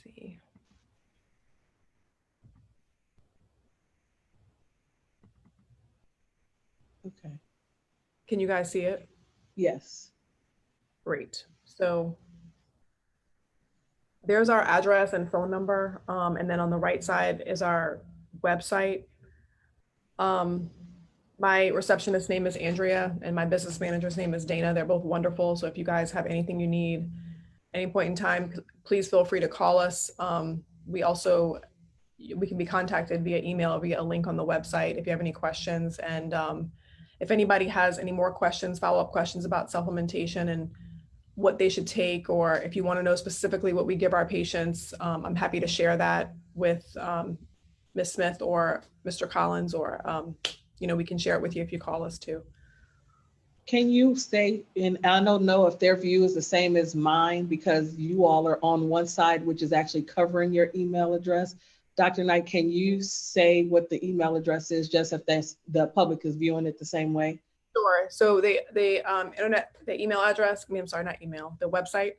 S2: see.
S1: Okay.
S2: Can you guys see it?
S1: Yes.
S2: Great. So there's our address and phone number. And then on the right side is our website. My receptionist's name is Andrea and my business manager's name is Dana. They're both wonderful. So if you guys have anything you need, any point in time, please feel free to call us. We can be contacted via email or via a link on the website if you have any questions. And if anybody has any more questions, follow-up questions about supplementation and what they should take, or if you want to know specifically what we give our patients, I'm happy to share that with Ms. Smith or Mr. Collins, or we can share it with you if you call us too.
S1: Can you say, and I don't know if their view is the same as mine because you all are on one side, which is actually covering your email address. Dr. Knight, can you say what the email address is, just if the public is viewing it the same way?
S2: Sure. So the email address, not email, the website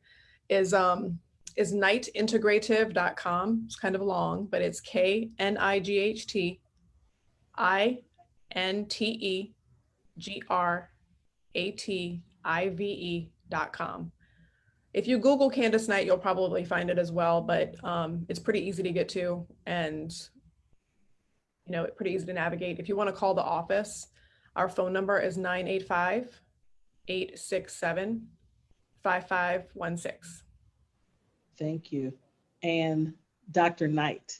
S2: is knightintegrative.com. It's kind of long, but it's KNIGHTINTEGRATIVE.com. If you Google Candice Knight, you'll probably find it as well, but it's pretty easy to get to, and pretty easy to navigate. If you want to call the office, our phone number is 985-867-5516.
S1: Thank you. And Dr. Knight,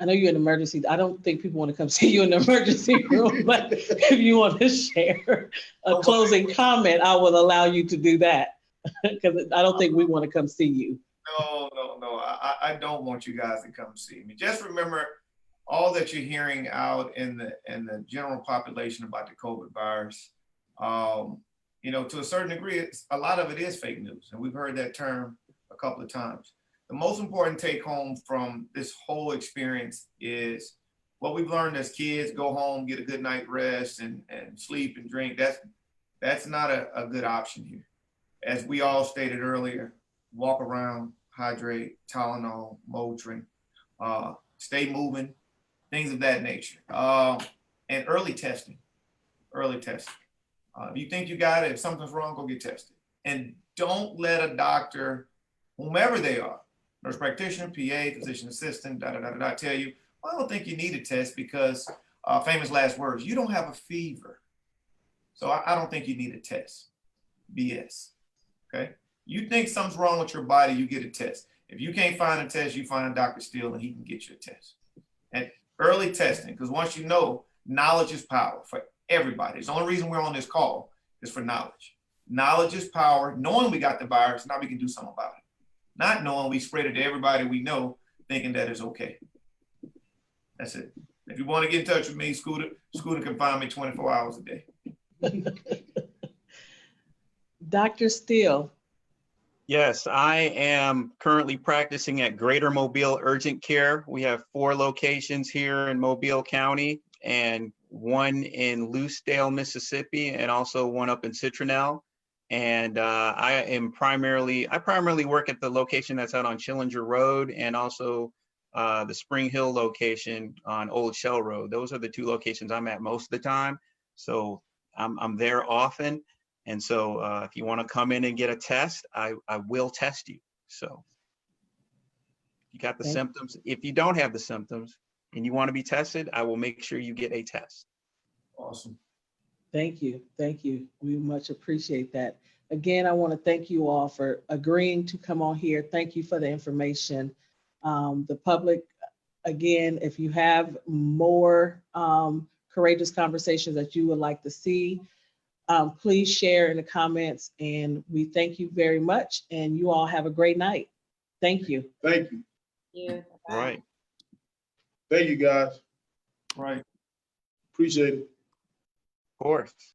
S1: I know you're in emergency. I don't think people want to come see you in the emergency room, but if you want to share a closing comment, I will allow you to do that because I don't think we want to come see you.
S3: No. I don't want you guys to come see me. Just remember all that you're hearing out in the general population about the COVID virus. To a certain degree, a lot of it is fake news, and we've heard that term a couple of times. The most important take home from this whole experience is what we've learned as kids: go home, get a good night rest, and sleep and drink. That's not a good option here. As we all stated earlier, walk around, hydrate, Tylenol, Motrin, stay moving, things of that nature. And early testing. If you think you got it, if something's wrong, go get tested. And don't let a doctor, whomever they are, nurse practitioner, PA, physician assistant, tell you, well, I don't think you need a test because, famous last words, you don't have a fever. So I don't think you need a test. BS. Okay? You think something's wrong with your body, you get a test. If you can't find a test, you find Dr. Steele and he can get you a test. And early testing, because once you know, knowledge is power for everybody. It's the only reason we're on this call is for knowledge. Knowledge is power. Knowing we got the virus, now we can do something about it. Not knowing, we spread it to everybody we know, thinking that it's okay. That's it. If you want to get in touch with me, Scooter can find me 24 hours a day.
S1: Dr. Steele.
S4: Yes, I am currently practicing at Greater Mobile Urgent Care. We have 4 locations here in Mobile County and one in Lucedale, Mississippi, and also one up in Citronelle. And I primarily work at the location that's out on Schillinger Road and also the Spring Hill location on Old Shell Road. Those are the 2 locations I'm at most of the time. So I'm there often. And so if you want to come in and get a test, I will test you. So if you got the symptoms, if you don't have the symptoms and you want to be tested, I will make sure you get a test.
S3: Awesome.
S1: Thank you. Thank you. We much appreciate that. Again, I want to thank you all for agreeing to come on here. Thank you for the information. The public, again, if you have more courageous conversations that you would like to see, please share in the comments. And we thank you very much. And you all have a great night. Thank you.
S5: Thank you.
S6: Yeah.
S4: All right.
S5: Thank you, guys.
S3: Right.
S5: Appreciate it.
S4: Of course.